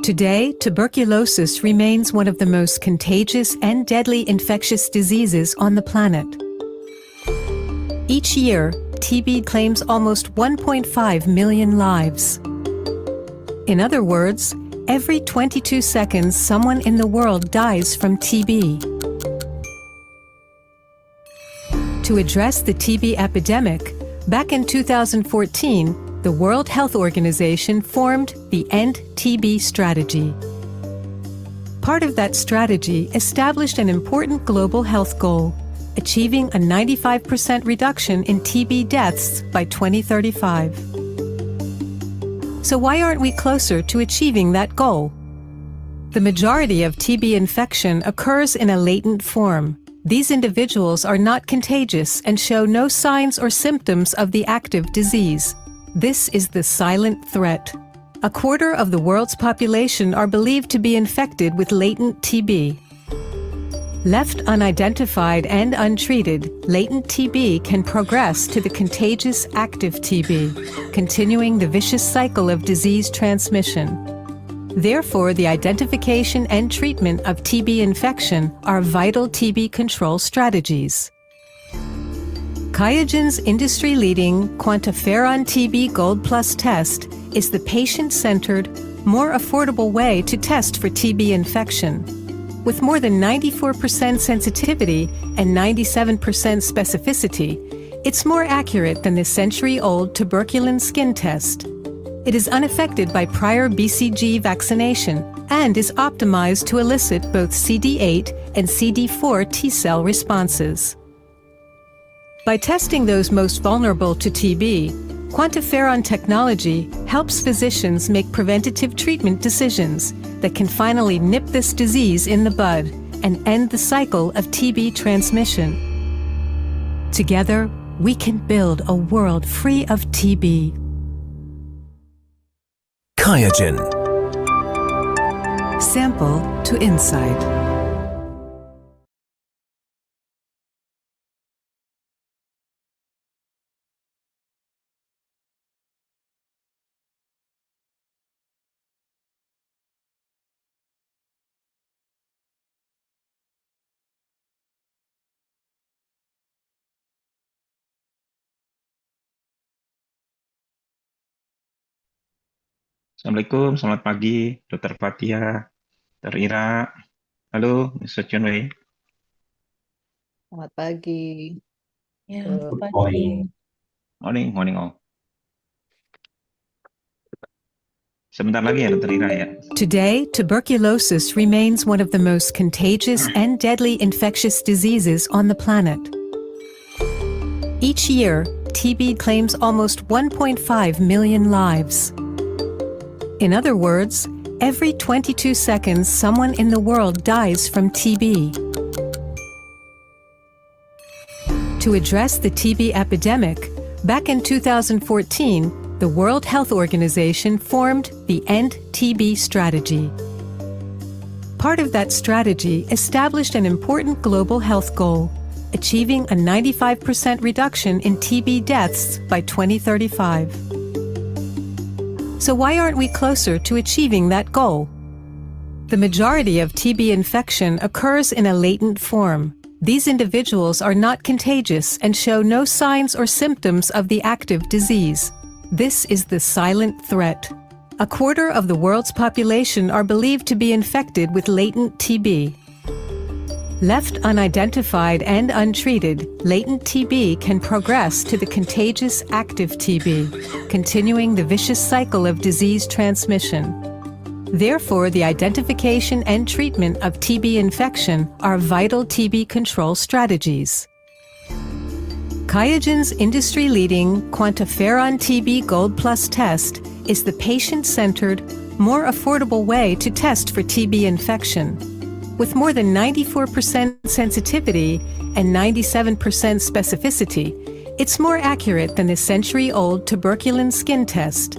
Today, tuberculosis remains one of the most contagious and deadly infectious diseases on the planet. Each year, TB claims almost 1.5 million lives. In other words, every 22 seconds someone in the world dies from TB. To address the TB epidemic, back in 2014, the World Health Organization formed the End TB Strategy. Part of that strategy established an important global health goal, achieving a 95% reduction in TB deaths by 2035. So why aren't we closer to achieving that goal? The majority of TB infection occurs in a latent form. These individuals are not contagious and show no signs or symptoms of the active disease. This is the silent threat. A quarter of the world's population are believed to be infected with latent TB. Left unidentified and untreated, latent TB can progress to the contagious active TB, continuing the vicious cycle of disease transmission. Therefore, the identification and treatment of TB infection are vital TB control strategies. QIAGEN's industry-leading QuantiFERON TB Gold Plus test is the patient-centered, more affordable way to test for TB infection. With more than 94% sensitivity and 97% specificity, it's more accurate than the century-old tuberculin skin test. It is unaffected by prior BCG vaccination and is optimized to elicit both CD8 and CD4 T-cell responses. By testing those most vulnerable to TB, QuantiFERON technology helps physicians make preventative treatment decisions that can finally nip this disease in the bud and end the cycle of TB transmission. Together, we can build a world free of TB. QIAGEN. Sample to insight. Assalamualaikum, selamat pagi, Dr. Fatia, Dr. Ira. Halo, Mr. Chun Wei. Selamat pagi. Ya, Good pagi. Morning all. Sebentar lagi ya, Dr. Ira ya. Today, tuberculosis remains one of the most contagious and deadly infectious diseases on the planet. Each year, TB claims almost 1.5 million lives. In other words, every 22 seconds someone in the world dies from TB. To address the TB epidemic, back in 2014, the World Health Organization formed the End TB Strategy. Part of that strategy established an important global health goal, achieving a 95% reduction in TB deaths by 2035. So why aren't we closer to achieving that goal? The majority of TB infection occurs in a latent form. These individuals are not contagious and show no signs or symptoms of the active disease. This is the silent threat. A quarter of the world's population are believed to be infected with latent TB. Left unidentified and untreated, latent TB can progress to the contagious active TB, continuing the vicious cycle of disease transmission. Therefore, the identification and treatment of TB infection are vital TB control strategies. QIAGEN's industry-leading QuantiFERON TB Gold Plus test is the patient-centered, more affordable way to test for TB infection. With more than 94% sensitivity and 97% specificity, it's more accurate than the century-old tuberculin skin test.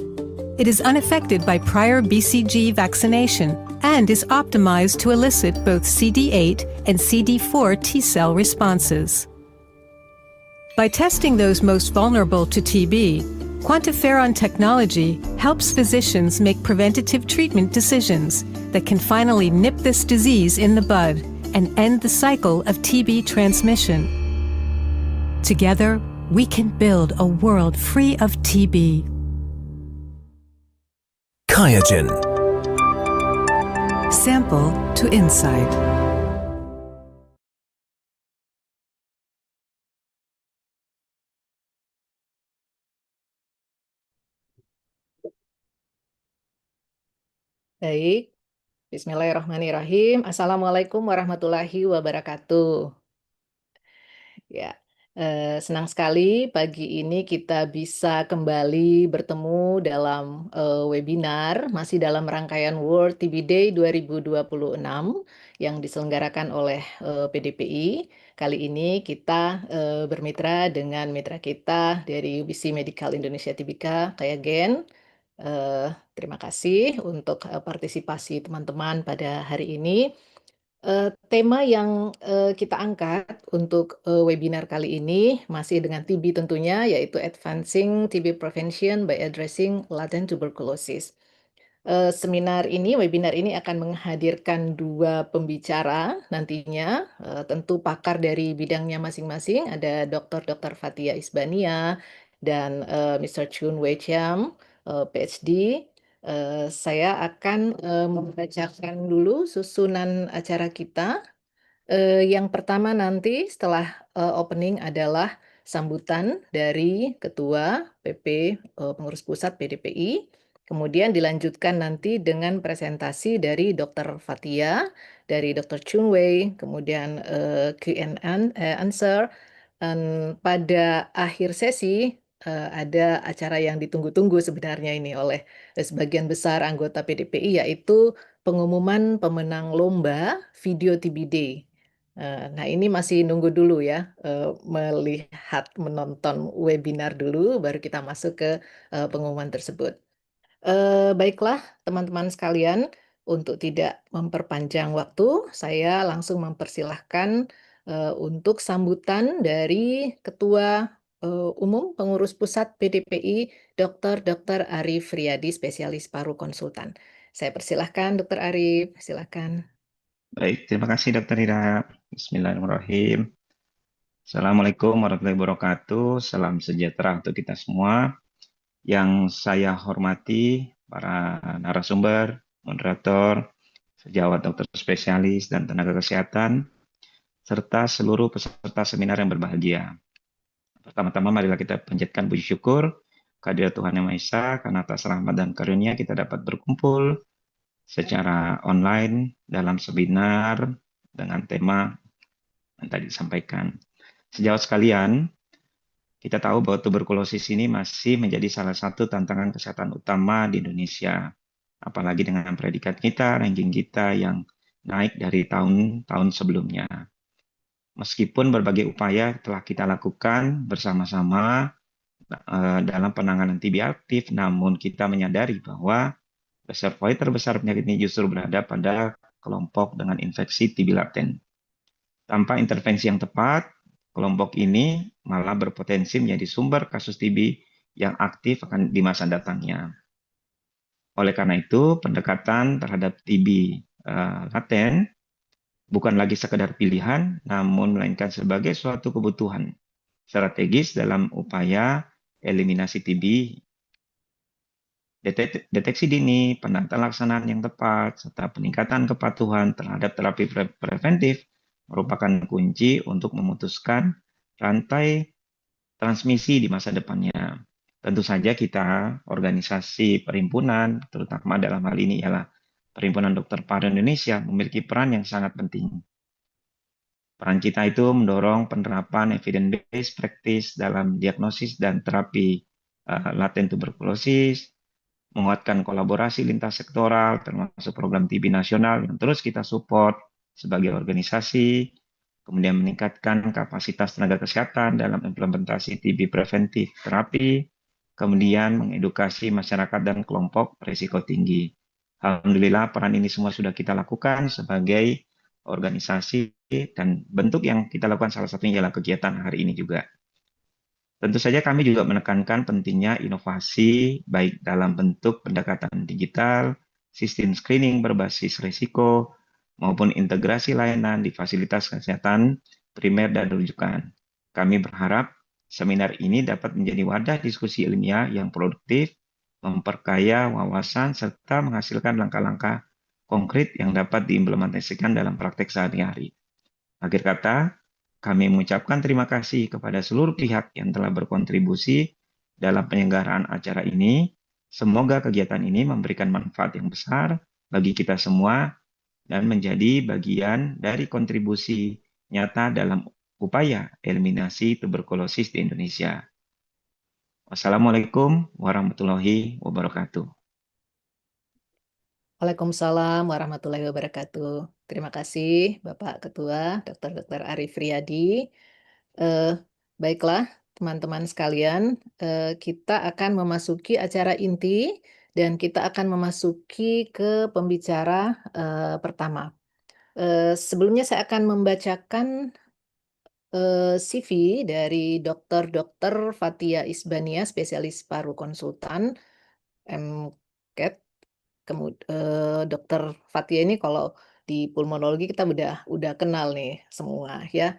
It is unaffected by prior BCG vaccination and is optimized to elicit both CD8 and CD4 T-cell responses. By testing those most vulnerable to TB, QuantiFERON technology helps physicians make preventative treatment decisions that can finally nip this disease in the bud and end the cycle of TB transmission. Together, we can build a world free of TB. QIAGEN. Sample to insight. Baik, Bismillahirrahmanirrahim. Assalamualaikum warahmatullahi wabarakatuh. Ya, senang sekali pagi ini kita bisa kembali bertemu dalam webinar masih dalam rangkaian World TB Day 2026 yang diselenggarakan oleh PDPI. Kali ini kita bermitra dengan mitra kita dari UBC Medical Indonesia Tbk, QIAGEN. Terima kasih untuk partisipasi teman-teman pada hari ini. Tema yang kita angkat untuk webinar kali ini masih dengan TB tentunya, yaitu Advancing TB Prevention by Addressing Latent Tuberculosis. Webinar ini akan menghadirkan dua pembicara nantinya, tentu pakar dari bidangnya masing-masing, ada Dr. Fatia Isbania dan Mr. Chun Wei Chiam, PhD. Saya akan membacakan dulu susunan acara kita. Yang pertama nanti setelah opening adalah sambutan dari Ketua PP Pengurus Pusat PDPI. Kemudian dilanjutkan nanti dengan presentasi dari Dr. Fatia, dari Dr. Chun Wei, kemudian Q&A answer. Dan pada akhir sesi ada acara yang ditunggu-tunggu sebenarnya ini oleh sebagian besar anggota PDPI, yaitu pengumuman pemenang lomba video TBD. Nah, ini masih nunggu dulu ya, melihat, menonton webinar dulu, baru kita masuk ke pengumuman tersebut. Baiklah, teman-teman sekalian, untuk tidak memperpanjang waktu, saya langsung mempersilahkan untuk sambutan dari Ketua Umum Pengurus Pusat PDPI, Dr. Arif Riyadi, spesialis paru konsultan. Saya persilahkan, Dr. Arif, silakan. Baik, terima kasih Dr. Ira. Bismillahirrahmanirrahim. Assalamualaikum warahmatullahi wabarakatuh. Salam sejahtera untuk kita semua. Yang saya hormati para narasumber, moderator, sejawat dokter spesialis dan tenaga kesehatan, serta seluruh peserta seminar yang berbahagia. Pertama-tama marilah kita panjatkan puji syukur kehadirat Tuhan Yang Maha Esa, karena atas rahmat dan karunia kita dapat berkumpul secara online dalam seminar dengan tema yang tadi disampaikan. Sejawat sekalian, kita tahu bahwa tuberkulosis ini masih menjadi salah satu tantangan kesehatan utama di Indonesia. Apalagi dengan predikat kita, ranking kita yang naik dari tahun-tahun sebelumnya. Meskipun berbagai upaya telah kita lakukan bersama-sama dalam penanganan TB aktif, namun kita menyadari bahwa reservoir terbesar penyakit ini justru berada pada kelompok dengan infeksi TB laten. Tanpa intervensi yang tepat, kelompok ini malah berpotensi menjadi sumber kasus TB yang aktif akan di masa datangnya. Oleh karena itu, pendekatan terhadap TB laten bukan lagi sekedar pilihan, namun melainkan sebagai suatu kebutuhan strategis dalam upaya eliminasi TB. Deteksi dini, pendataan laksanaan yang tepat, serta peningkatan kepatuhan terhadap terapi preventif merupakan kunci untuk memutuskan rantai transmisi di masa depannya. Tentu saja kita, organisasi perhimpunan, terutama dalam hal ini ialah Perhimpunan Dokter Paru Indonesia, memiliki peran yang sangat penting. Peran kita itu mendorong penerapan evidence-based practice dalam diagnosis dan terapi laten tuberkulosis, menguatkan kolaborasi lintas sektoral, termasuk program TB nasional yang terus kita support sebagai organisasi, kemudian meningkatkan kapasitas tenaga kesehatan dalam implementasi TB preventif terapi, kemudian mengedukasi masyarakat dan kelompok berisiko tinggi. Alhamdulillah peran ini semua sudah kita lakukan sebagai organisasi, dan bentuk yang kita lakukan salah satunya adalah kegiatan hari ini juga. Tentu saja kami juga menekankan pentingnya inovasi baik dalam bentuk pendekatan digital, sistem screening berbasis risiko, maupun integrasi layanan di fasilitas kesehatan primer dan rujukan. Kami berharap seminar ini dapat menjadi wadah diskusi ilmiah yang produktif, memperkaya wawasan, serta menghasilkan langkah-langkah konkret yang dapat diimplementasikan dalam praktek sehari-hari. Akhir kata, kami mengucapkan terima kasih kepada seluruh pihak yang telah berkontribusi dalam penyelenggaraan acara ini. Semoga kegiatan ini memberikan manfaat yang besar bagi kita semua dan menjadi bagian dari kontribusi nyata dalam upaya eliminasi tuberkulosis di Indonesia. Wassalamualaikum warahmatullahi wabarakatuh. Waalaikumsalam warahmatullahi wabarakatuh. Terima kasih Bapak Ketua Dr. Arif Riyadi. Eh, Baiklah teman-teman sekalian, kita akan memasuki acara inti dan kita akan memasuki ke pembicara pertama. Sebelumnya saya akan membacakan CV dari Dr. Fatia Isbania, spesialis paru konsultan, MCAT. Dokter Fatia ini kalau di pulmonologi kita udah kenal nih semua ya.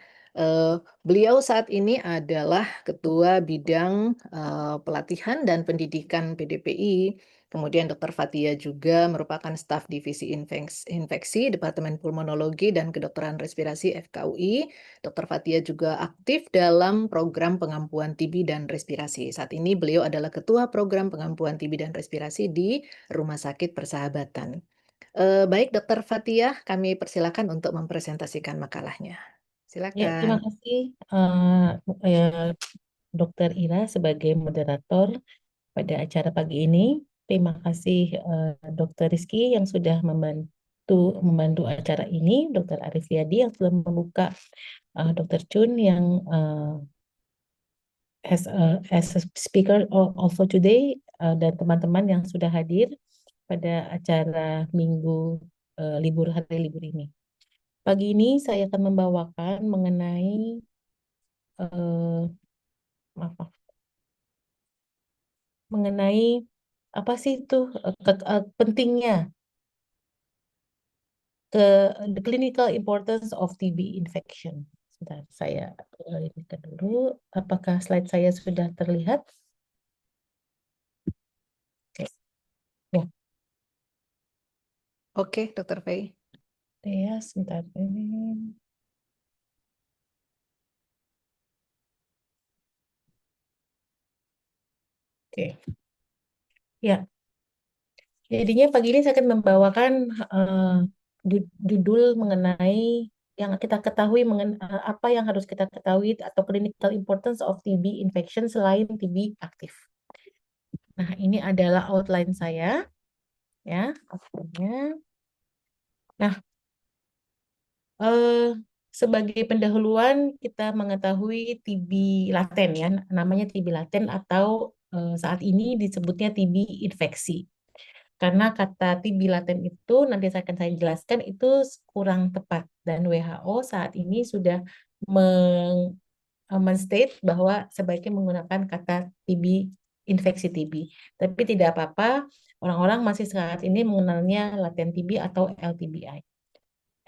Beliau saat ini adalah Ketua Bidang Pelatihan dan Pendidikan PDPI. Kemudian Dr. Fatia juga merupakan staf divisi infeksi Departemen Pulmonologi dan Kedokteran Respirasi FKUI. Dr. Fatia juga aktif dalam program pengampuan TB dan respirasi. Saat ini beliau adalah Ketua Program Pengampuan TB dan Respirasi di Rumah Sakit Persahabatan. Baik, Dr. Fatia, kami persilakan untuk mempresentasikan makalahnya. Ya, terima Silakan. kasih Dr. Ira sebagai moderator pada acara pagi ini. Terima kasih Dr. Rizky yang sudah membantu acara ini, Dr. Arif Yadi yang sudah membuka, Dr. Chun yang as a speaker also today, dan teman-teman yang sudah hadir pada acara minggu hari libur ini. Pagi ini saya akan membawakan mengenai maaf, mengenai apa sih itu pentingnya the clinical importance of TB infection. Sebentar, saya ini dulu. Apakah slide saya sudah terlihat? Oke. Ya, Oke, Dr. Fei. ya, sebentar ini. Oke. Ya, jadinya pagi ini saya akan membawakan judul mengenai yang kita ketahui apa yang harus kita ketahui atau clinical importance of TB infection selain TB aktif. Nah, ini adalah outline saya, ya, outline-nya. Nah, sebagai pendahuluan kita mengetahui TB laten, ya, namanya TB laten atau saat ini disebutnya TB infeksi. Karena kata TB laten itu nanti akan saya jelaskan itu kurang tepat dan WHO saat ini sudah men-state bahwa sebaiknya menggunakan kata TB infeksi TB. Tapi tidak apa-apa, orang-orang masih saat ini mengenalnya laten TB atau LTBI.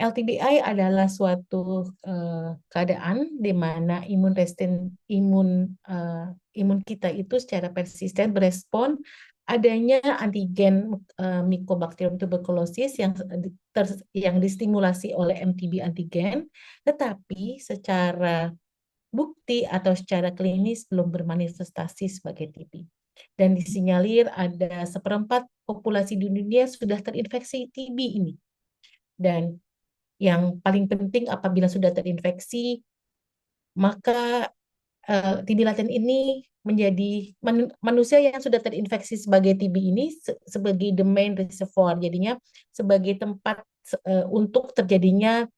LTBI adalah suatu keadaan di mana imun kita itu secara persisten berespon adanya antigen Mycobacterium tuberculosis yang distimulasi oleh MTB antigen, tetapi secara bukti atau secara klinis belum bermanifestasi sebagai TB. Dan disinyalir ada 1/4 populasi di dunia sudah terinfeksi TB ini. Dan yang paling penting apabila sudah terinfeksi, maka TB laten ini menjadi manusia yang sudah terinfeksi sebagai TB ini sebagai the main reservoir, jadinya sebagai tempat untuk terjadinya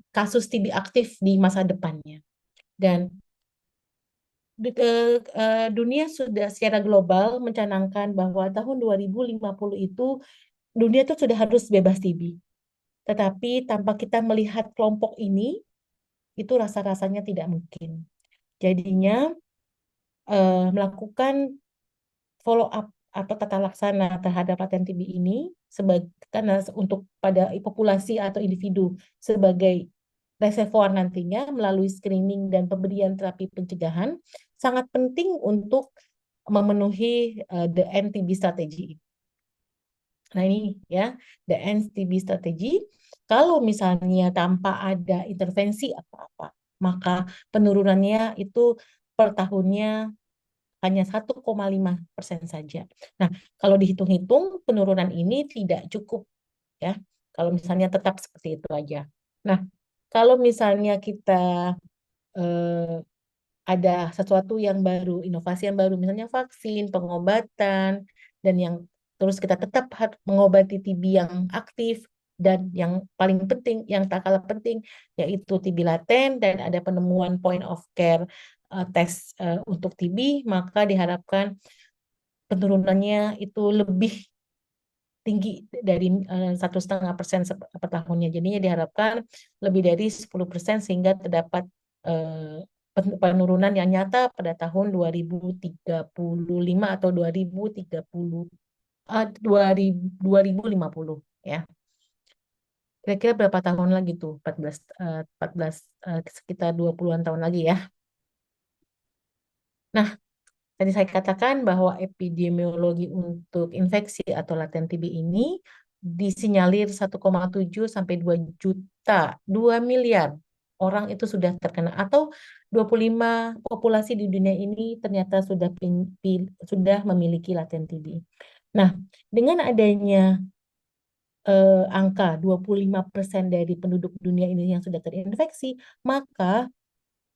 kasus TB aktif di masa depannya. Dan dunia sudah secara global mencanangkan bahwa tahun 2050 itu dunia itu sudah harus bebas TB. Tetapi tanpa kita melihat kelompok ini, itu rasa-rasanya tidak mungkin. Jadinya melakukan follow up atau tata laksana terhadap laten TB ini karena untuk pada populasi atau individu sebagai reservoir nantinya melalui screening dan pemberian terapi pencegahan sangat penting untuk memenuhi the NTB strategi. Nah ini ya, the NTB strategi. Kalau misalnya tanpa ada intervensi apa-apa, maka penurunannya itu per tahunnya hanya 1,5% saja. Nah, kalau dihitung-hitung penurunan ini tidak cukup ya. Kalau misalnya tetap seperti itu aja. Nah, kalau misalnya kita ada sesuatu yang baru, inovasi yang baru, misalnya vaksin, pengobatan, dan yang terus kita tetap harus mengobati TB yang aktif, dan yang paling penting, yang tak kalah penting, yaitu TB laten, dan ada penemuan point of care tes untuk TB, maka diharapkan penurunannya itu lebih tinggi dari 1,5% per tahunnya. Jadinya diharapkan lebih dari 10% sehingga terdapat penurunan yang nyata pada tahun 2035 atau 2050 ya. Kira-kira berapa tahun lagi tuh? 14 sekitar 20-an tahun lagi ya. Nah, tadi saya katakan bahwa epidemiologi untuk infeksi atau laten TB ini disinyalir 1,7 sampai 2 juta, 2 miliar orang itu sudah terkena, atau 25 populasi di dunia ini ternyata sudah memiliki laten TB. Nah, dengan adanya angka 25% dari penduduk dunia ini yang sudah terinfeksi, maka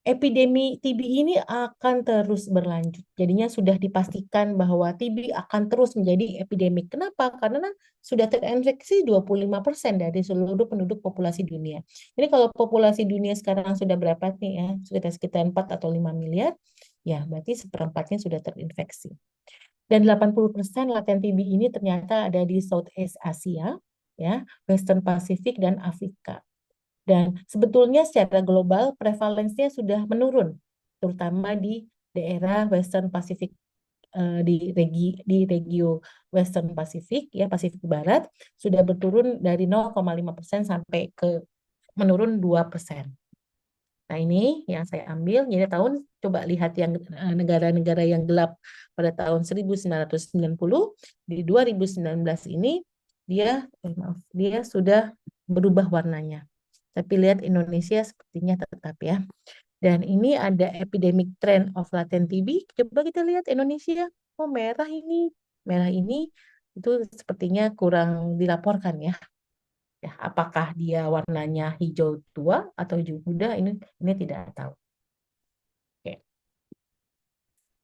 epidemi TB ini akan terus berlanjut. Jadinya sudah dipastikan bahwa TB akan terus menjadi epidemik. Kenapa? Karena sudah terinfeksi 25% dari seluruh penduduk populasi dunia. Jadi kalau populasi dunia sekarang sudah berapa nih ya? Sudah sekitar 4 atau 5 miliar, ya berarti seperempatnya sudah terinfeksi. Dan 80% laten TB ini ternyata ada di Southeast Asia, ya, Western Pacific dan Afrika. Dan sebetulnya secara global prevalensinya sudah menurun, terutama di daerah Western Pacific, di regio Western Pacific ya, Pasifik Barat sudah berturun dari 0,5% sampai ke menurun 2%. Nah, ini yang saya ambil. Jadi coba lihat yang negara-negara yang gelap pada tahun 1990, di 2019 ini dia sudah berubah warnanya. Tapi lihat Indonesia sepertinya tetap ya. Dan ini ada epidemic trend of latent TB. Coba kita lihat Indonesia. Oh, merah ini. Merah ini itu sepertinya kurang dilaporkan ya. Ya, apakah dia warnanya hijau tua atau hijau muda, ini tidak tahu. Oke.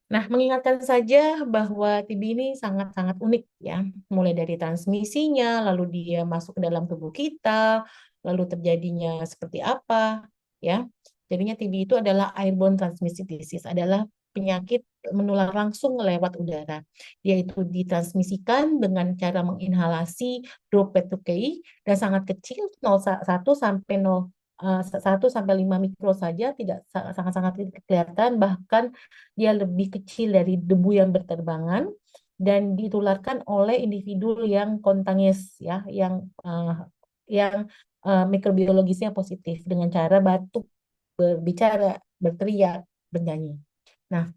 Nah, mengingatkan saja bahwa TB ini sangat-sangat unik ya, mulai dari transmisinya, lalu dia masuk ke dalam tubuh kita, lalu terjadinya seperti apa ya. Jadinya TB itu adalah airborne transmitted disease, adalah penyakit menular langsung lewat udara. Dia itu ditransmisikan dengan cara menginhalasi droplet tukai dan sangat kecil, 1 sampai 1 sampai 5 mikro saja, tidak sangat-sangat kelihatan, bahkan dia lebih kecil dari debu yang berterbangan dan ditularkan oleh individu yang kontagious ya, yang mikrobiologisnya positif dengan cara batuk, berbicara, berteriak, bernyanyi. Nah,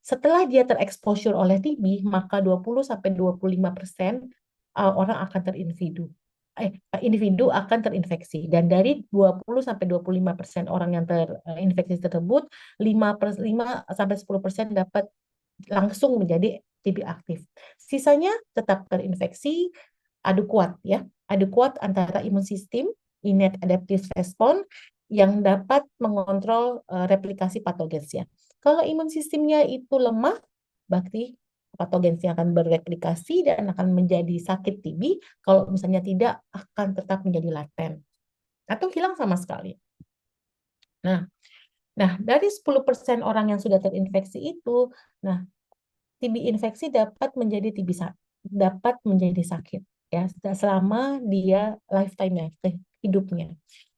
setelah dia tereksposur oleh TB, maka 20-25% orang akan individu akan terinfeksi. Dan dari 20-25% orang yang terinfeksi tersebut, 5-10% dapat langsung menjadi TB aktif. Sisanya tetap terinfeksi, adu kuat ya. Adu kuat antara imun sistem, innate adaptive response, yang dapat mengontrol replikasi patogennya. Kalau imun sistemnya itu lemah, berarti patogennya akan bereplikasi dan akan menjadi sakit TB. Kalau misalnya tidak, akan tetap menjadi laten atau hilang sama sekali. Nah, dari 10% orang yang sudah terinfeksi itu, nah TB infeksi dapat menjadi sakit ya selama dia lifetime-nya, hidupnya.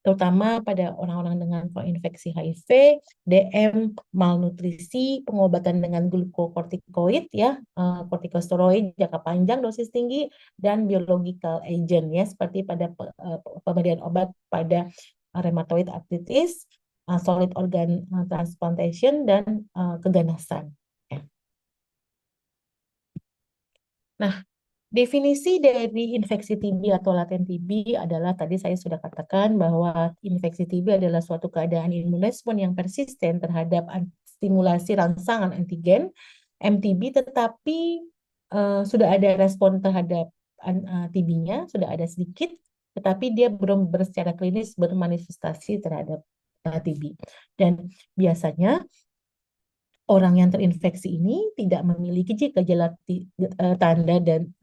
terutama pada orang-orang dengan koinfeksi HIV, DM, malnutrisi, pengobatan dengan glukokortikoid ya, kortikosteroid jangka panjang dosis tinggi, dan biological agent ya, seperti pada pemberian obat pada rheumatoid arthritis, solid organ transplantation, dan keganasan. Ya. Nah, definisi dari infeksi TB atau laten TB adalah tadi saya sudah katakan bahwa infeksi TB adalah suatu keadaan imun respon yang persisten terhadap stimulasi rangsangan antigen MTB, tetapi sudah ada respon terhadap TB-nya, sudah ada sedikit, tetapi dia belum secara klinis bermanifestasi terhadap TB. Dan biasanya orang yang terinfeksi ini tidak memiliki gejala tanda dan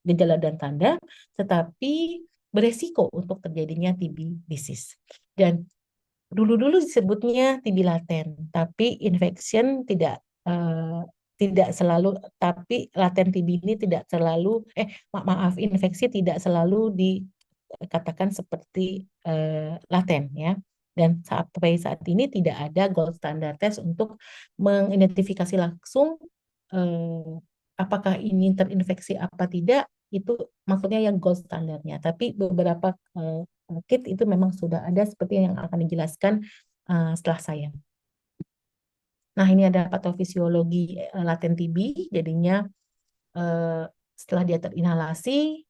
gejala dan tanda, tetapi beresiko untuk terjadinya TB disease. Dan dulu-dulu disebutnya TB laten, tapi infection tidak selalu, tapi laten TB ini tidak selalu infeksi tidak selalu dikatakan seperti laten ya. Dan sampai saat ini tidak ada gold standard test untuk mengidentifikasi langsung apakah ini terinfeksi apa tidak, itu maksudnya yang gold standarnya. Tapi beberapa kit itu memang sudah ada seperti yang akan dijelaskan setelah saya. Nah, ini ada patofisiologi laten TB, jadinya setelah dia terinhalasi,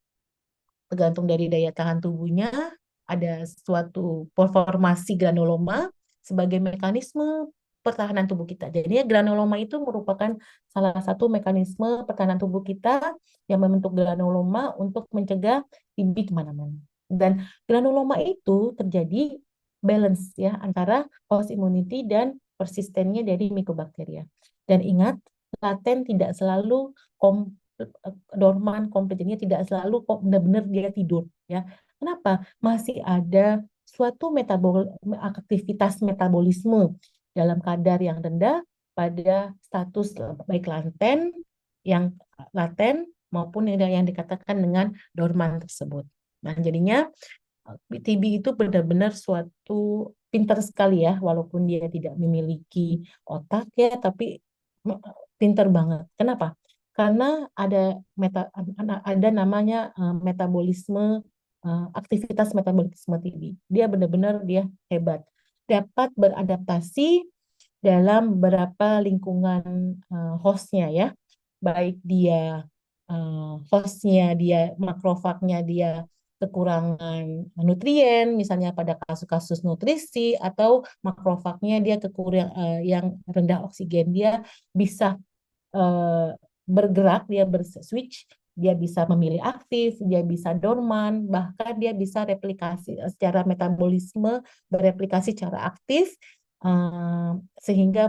tergantung dari daya tahan tubuhnya, ada suatu formasi granuloma sebagai mekanisme pertahanan tubuh kita. Jadi granuloma itu merupakan salah satu mekanisme pertahanan tubuh kita yang membentuk granuloma untuk mencegah TB kemana-mana. Dan granuloma itu terjadi balance ya antara host immunity dan persistennya dari mycobacteria. Dan ingat, laten tidak selalu dorman kompletnya, tidak selalu kok benar-benar dia tidur ya. Kenapa? Masih ada suatu aktivitas metabolisme dalam kadar yang rendah pada status baik laten maupun yang dikatakan dengan dorman tersebut. Nah, jadinya TB itu benar-benar suatu pintar sekali ya, walaupun dia tidak memiliki otak ya, tapi pintar banget. Kenapa? Karena ada namanya metabolisme, aktivitas metabolisme TB. Dia benar-benar dia hebat, dapat beradaptasi dalam beberapa lingkungan hostnya ya, baik dia hostnya dia makrofagnya dia kekurangan nutrien, misalnya pada kasus-kasus nutrisi, atau makrofagnya dia yang rendah oksigen, dia bisa bergerak, dia berswitch, dia bisa memilih aktif, dia bisa dorman, bahkan dia bisa replikasi secara metabolisme, bereplikasi secara aktif, sehingga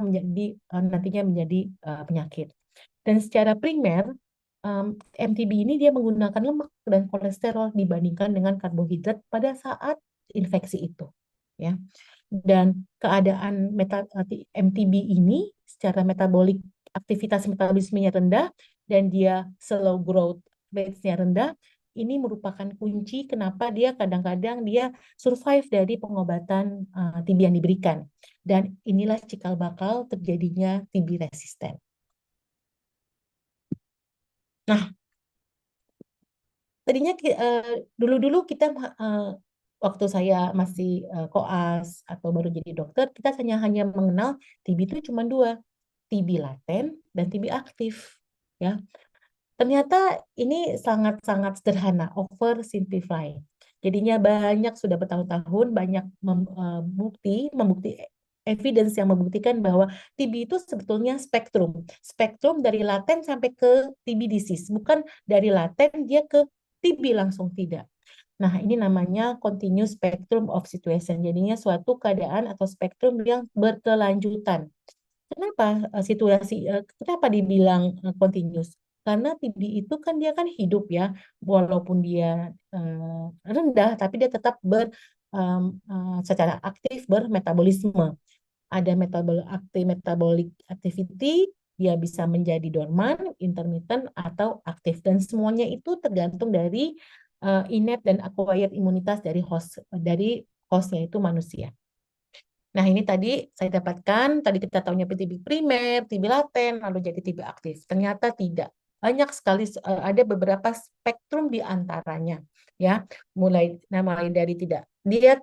nantinya menjadi penyakit. Dan secara primer, MTB ini dia menggunakan lemak dan kolesterol dibandingkan dengan karbohidrat pada saat infeksi itu, ya. Dan keadaan MTB ini secara metabolik, aktivitas metabolismenya rendah dan dia slow growth rate-nya rendah, ini merupakan kunci kenapa dia kadang-kadang dia survive dari pengobatan TB yang diberikan. Dan inilah cikal bakal terjadinya TB resisten. Nah, tadinya dulu-dulu kita waktu saya masih koas atau baru jadi dokter, kita hanya mengenal TB itu cuma dua, TB laten dan TB aktif, ya. Ternyata ini sangat-sangat sederhana, oversimplify. Jadinya banyak sudah bertahun-tahun banyak membukti evidence yang membuktikan bahwa TB itu sebetulnya spektrum dari laten sampai ke TB disease, bukan dari laten dia ke TB langsung, tidak. Nah, ini namanya continuous spectrum of situation. Jadinya suatu keadaan atau spektrum yang berkelanjutan. Kenapa kenapa dibilang continuous? Karena TB itu kan dia kan hidup ya, walaupun dia rendah, tapi dia tetap secara aktif bermetabolisme. Ada metabolic activity, dia bisa menjadi dorman, intermittent, atau aktif. Dan semuanya itu tergantung dari innate dan acquired imunitas dari hostnya itu manusia. Nah, ini tadi saya dapatkan, tadi kita tahunya TB primer, TB laten, lalu jadi TB aktif. Ternyata tidak. Banyak sekali, ada beberapa spektrum di antaranya. Ya, mulai dari tidak, dia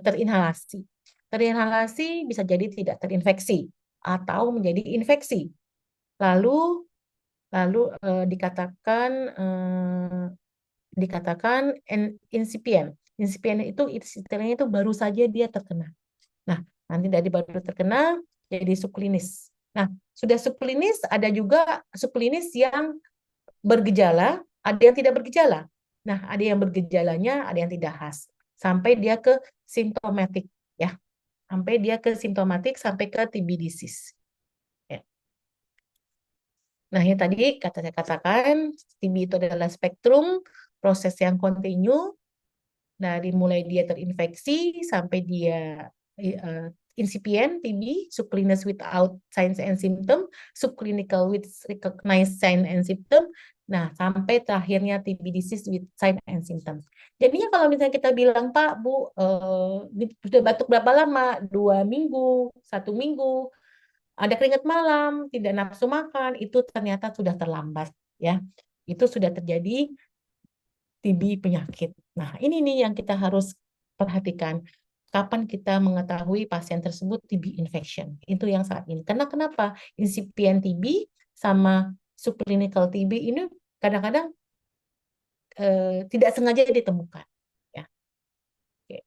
terinhalasi. Terinhalasi bisa jadi tidak terinfeksi atau menjadi infeksi. Lalu dikatakan insipien. Insipien itu istilahnya itu baru saja dia terkena. Nah, nanti dari baru terkena jadi subklinis. Nah, sudah subklinis, ada juga subklinis yang bergejala, ada yang tidak bergejala. Nah, ada yang bergejalanya, ada yang tidak khas. Sampai dia ke simptomatik, ya. Sampai dia ke simptomatik, sampai ke TB disease. Ya. Nah, yang tadi saya katakan, TB itu adalah spektrum proses yang kontinu, dari mulai dia terinfeksi sampai dia incipient TB, subclinical without signs and symptom, subclinical with recognized sign and symptom, nah sampai terakhirnya TB disease with sign and symptom. Jadinya kalau misalnya kita bilang, Pak, Bu, sudah batuk berapa lama? 2 minggu, 1 minggu, ada keringat malam, tidak nafsu makan, itu ternyata sudah terlambat, ya. Itu sudah terjadi TB penyakit. Nah, ini nih yang kita harus perhatikan. Kapan kita mengetahui pasien tersebut TB infection? Itu yang saat ini. Karena kenapa? Incipient TB sama subclinical TB ini kadang-kadang tidak sengaja ditemukan. Ya. Oke.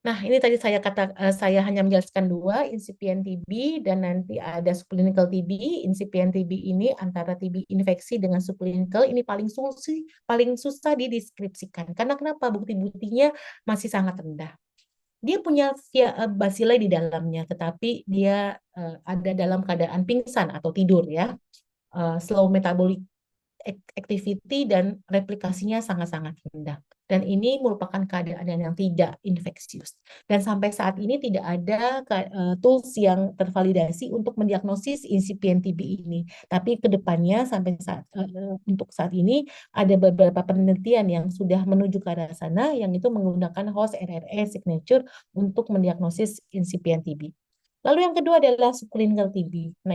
Nah, ini tadi saya hanya menjelaskan 2, incipient TB dan nanti ada subclinical TB. Incipient TB ini antara TB infeksi dengan subclinical ini paling susah dideskripsikan. Karena kenapa? Bukti-buktinya masih sangat rendah. Dia punya bacilli di dalamnya, tetapi dia ada dalam keadaan pingsan atau tidur, ya. Slow metabolic activity dan replikasinya sangat-sangat rendah. Dan ini merupakan keadaan yang tidak infeksius. Dan sampai saat ini tidak ada tools yang tervalidasi untuk mendiagnosis incipient TB ini. Tapi ke depannya untuk saat ini ada beberapa penelitian yang sudah menuju ke arah sana, yang itu menggunakan host RRE signature untuk mendiagnosis incipient TB. Lalu yang kedua adalah subclinical TB. Nah,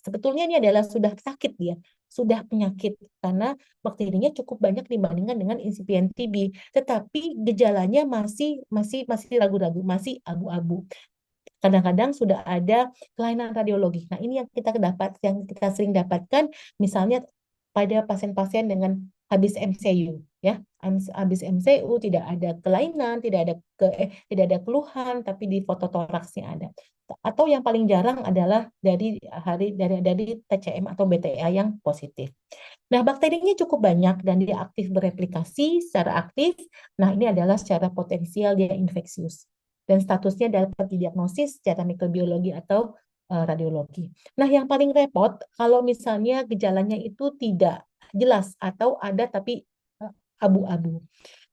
sebetulnya ini adalah sudah sakit dia, sudah penyakit karena bakterinya cukup banyak dibandingkan dengan incipient TB, tetapi gejalanya masih ragu-ragu, masih abu-abu. Kadang-kadang sudah ada kelainan radiologi. Nah, ini yang kita sering dapatkan, misalnya pada pasien-pasien dengan habis MCU, ya. Habis MCU tidak ada kelainan, tidak ada keluhan, tapi di fototoraksnya ada. Atau yang paling jarang adalah dari TCM atau BTA yang positif. Nah, bakterinya cukup banyak dan dia aktif bereplikasi secara aktif. Nah, ini adalah secara potensial dia infeksius. Dan statusnya dapat didiagnosis secara mikrobiologi atau radiologi. Nah, yang paling repot kalau misalnya gejalanya itu tidak jelas atau ada tapi abu-abu.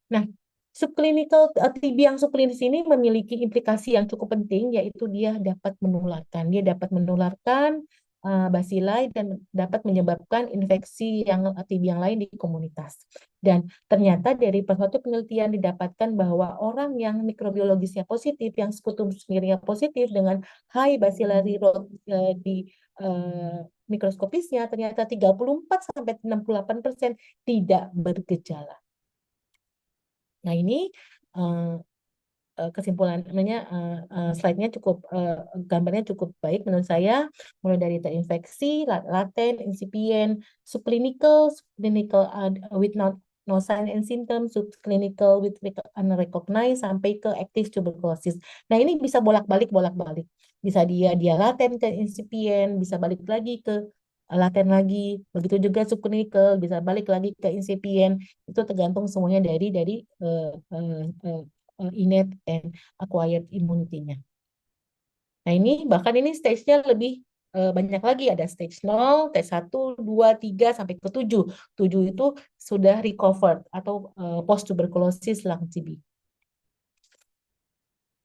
Nah, subclinical TB yang subklinis ini memiliki implikasi yang cukup penting, yaitu dia dapat menularkan. Dia dapat menularkan bacilli dan dapat menyebabkan infeksi TB yang lain di komunitas. Dan ternyata dari suatu penelitian didapatkan bahwa orang yang mikrobiologisnya positif, yang sekutum sendirinya positif dengan high bacillary load di mikroskopisnya, ternyata 34-68% tidak bergejala. Nah, ini kesimpulan, slide-nya gambarnya cukup baik menurut saya, mulai dari terinfeksi, laten, incipient, subclinical with no sign and symptoms, subclinical with unrecognized, sampai ke active tuberculosis. Nah, ini bisa bolak-balik. Bisa dia laten ke incipient, bisa balik lagi ke laten lagi, begitu juga subclinical, bisa balik lagi ke incipient. Itu tergantung semuanya dari innate and acquired immunity-nya. Nah, ini stage-nya lebih banyak lagi, ada stage 0, stage 1, 2, 3, sampai ke 7. 7 itu sudah recovered atau post tuberculosis lung TB.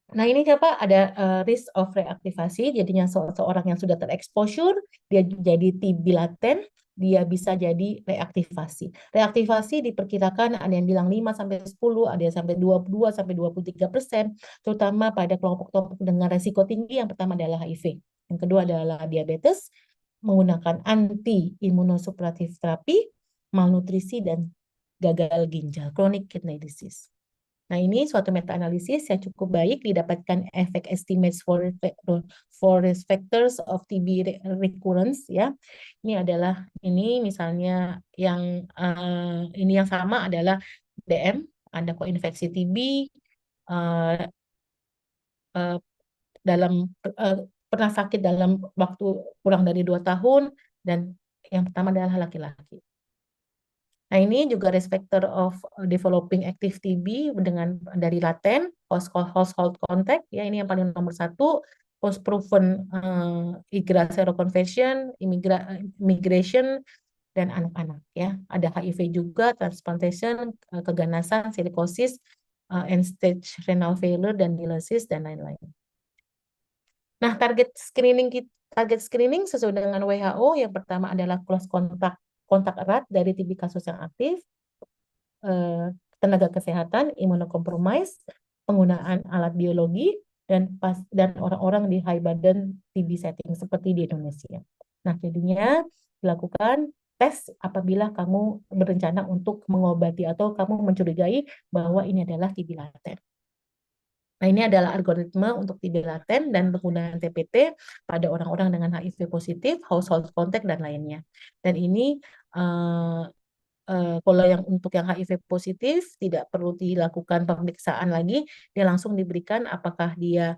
Nah, ini siapa? Ada risk of reaktivasi, jadinya seorang yang sudah terexposure, dia jadi TB laten, dia bisa jadi reaktivasi. Reaktivasi diperkirakan ada yang bilang 5-10, ada yang sampai 22-23%, terutama pada kelompok-kelompok dengan resiko tinggi. Yang pertama adalah HIV, yang kedua adalah diabetes, menggunakan anti-imunosupratif terapi, malnutrisi, dan gagal ginjal, chronic kidney disease. Nah, ini suatu meta-analisis yang cukup baik didapatkan efek estimates for risk factors of TB recurrence ya. Ini adalah misalnya yang ini yang sama adalah DM, ada koinfeksi TB dalam pernah sakit dalam waktu kurang dari 2 tahun, dan yang pertama adalah laki-laki. Nah, ini juga risk factor of developing active TB dengan dari laten, household contact, ya ini yang paling nomor 1, post proven IGRA seroconversion, immigration, dan anak-anak ya. Ada HIV juga, transplantation, keganasan, silikosis, end stage renal failure, dan dialysis, dan lain-lain. Nah, target screening sesuai dengan WHO yang pertama adalah close kontak erat dari TB kasus yang aktif, tenaga kesehatan, imunokompromis, penggunaan alat biologi, dan orang-orang di high burden TB setting seperti di Indonesia. Nah, jadinya dilakukan tes apabila kamu berencana untuk mengobati atau kamu mencurigai bahwa ini adalah TB laten. Nah, ini adalah algoritma untuk TB laten dan penggunaan TPT pada orang-orang dengan HIV positif, household contact, dan lainnya. Dan ini kalau yang untuk yang HIV positif tidak perlu dilakukan pemeriksaan lagi, dia langsung diberikan apakah dia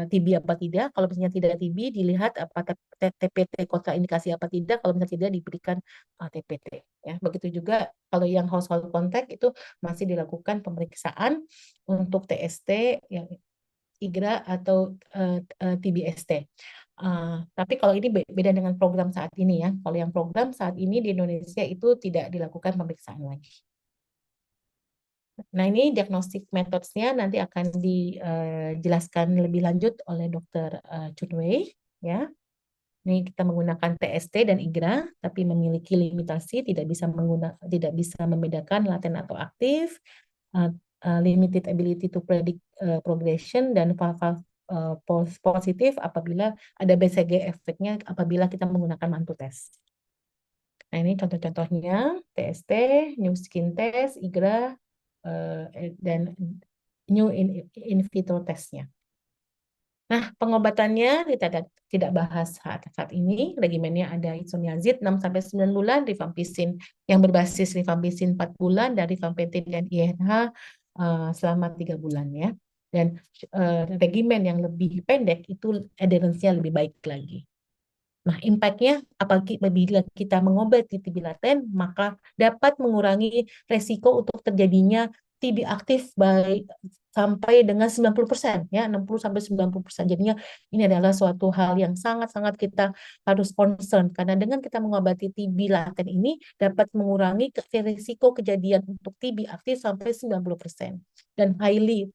TB apa tidak. Kalau misalnya tidak TB, dilihat apa TPT kontraindikasi apa tidak. Kalau misalnya tidak, diberikan TPT. Ya, begitu juga kalau yang household contact itu masih dilakukan pemeriksaan untuk TST, yang IGRA atau TBST. Tapi kalau ini beda dengan program saat ini ya. Kalau yang program saat ini di Indonesia itu tidak dilakukan pemeriksaan lagi. Nah, ini diagnostic methods-nya nanti akan dijelaskan lebih lanjut oleh Dr. Chun Wei ya. Ini kita menggunakan TST dan IGRA, tapi memiliki limitasi, tidak bisa membedakan laten atau aktif, limited ability to predict progression, dan positif apabila ada BCG efeknya apabila kita menggunakan mantu test. Nah, ini contoh-contohnya TST, new skin test, IGRA, dan new in vitro testnya. Nah, pengobatannya kita tidak bahas saat ini. Regimennya ada isoniazid 6-9 bulan, rifampicin yang berbasis rifampicin 4 bulan, dan rifampicin dan INH selama 3 bulan ya. Dan regimen yang lebih pendek itu adherence-nya lebih baik lagi. Nah, impact-nya apabila kita mengobati TB laten, maka dapat mengurangi resiko untuk terjadinya TB aktif sampai dengan 90% ya, 60-90%. Jadinya ini adalah suatu hal yang sangat-sangat kita harus concern, karena dengan kita mengobati TB laten ini dapat mengurangi risiko kejadian untuk TB aktif sampai 90%, dan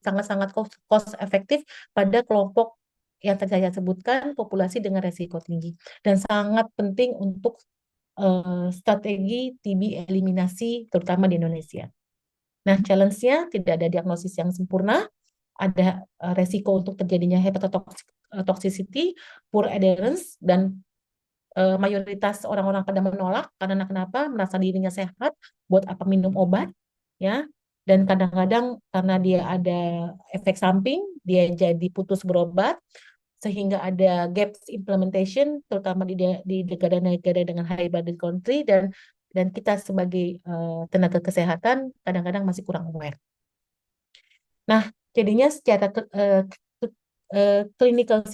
sangat-sangat cost efektif pada kelompok yang tadi saya sebutkan, populasi dengan resiko tinggi, dan sangat penting untuk strategi TB eliminasi terutama di Indonesia. Nah, challenge-nya tidak ada diagnosis yang sempurna, ada resiko untuk terjadinya hepatotoxicity, poor adherence, dan mayoritas orang-orang pada menolak karena kenapa? Merasa dirinya sehat, buat apa minum obat, ya. Dan kadang-kadang karena dia ada efek samping, dia jadi putus berobat, sehingga ada gaps implementation, terutama di negara-negara dengan high burden country, dan kita sebagai tenaga kesehatan kadang-kadang masih kurang aware. Nah, jadinya secara clinical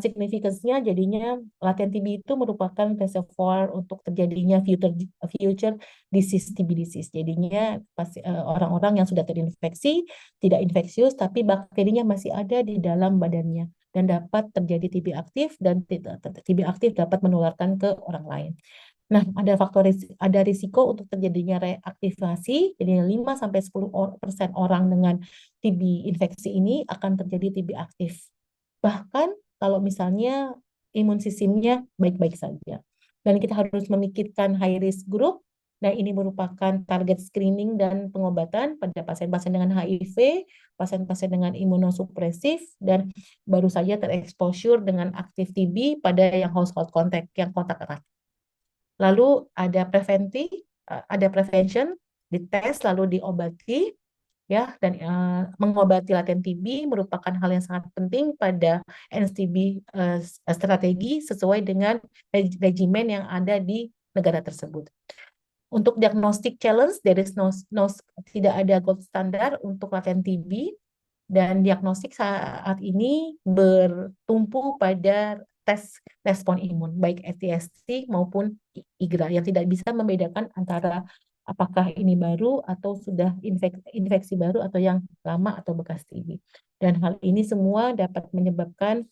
significance-nya jadinya latent TB itu merupakan reservoir untuk terjadinya future disease TB disease. Jadinya orang-orang yang sudah terinfeksi tidak infeksius tapi bakterinya masih ada di dalam badannya dan dapat terjadi TB aktif, dan TB aktif dapat menularkan ke orang lain. Nah, ada risiko untuk terjadinya reaktivasi. Jadi 5-10% orang dengan TB infeksi ini akan terjadi TB aktif. Bahkan kalau misalnya imun sistemnya baik-baik saja. Dan kita harus memikirkan high risk group, dan ini merupakan target screening dan pengobatan pada pasien-pasien dengan HIV, pasien-pasien dengan imunosupresif, dan baru saja tereksposur dengan aktif TB pada yang household contact, yang kontak erat. Lalu ada prevention, dites lalu diobati, ya, dan mengobati laten TB merupakan hal yang sangat penting pada NTB strategi sesuai dengan regimen yang ada di negara tersebut. Untuk diagnostic challenge, tidak ada gold standar untuk laten TB, dan diagnostik saat ini bertumpu pada tes respon imun, baik STST maupun IGRA, yang tidak bisa membedakan antara apakah ini baru atau sudah infeksi baru atau yang lama atau bekas TB. Dan hal ini semua dapat menyebabkan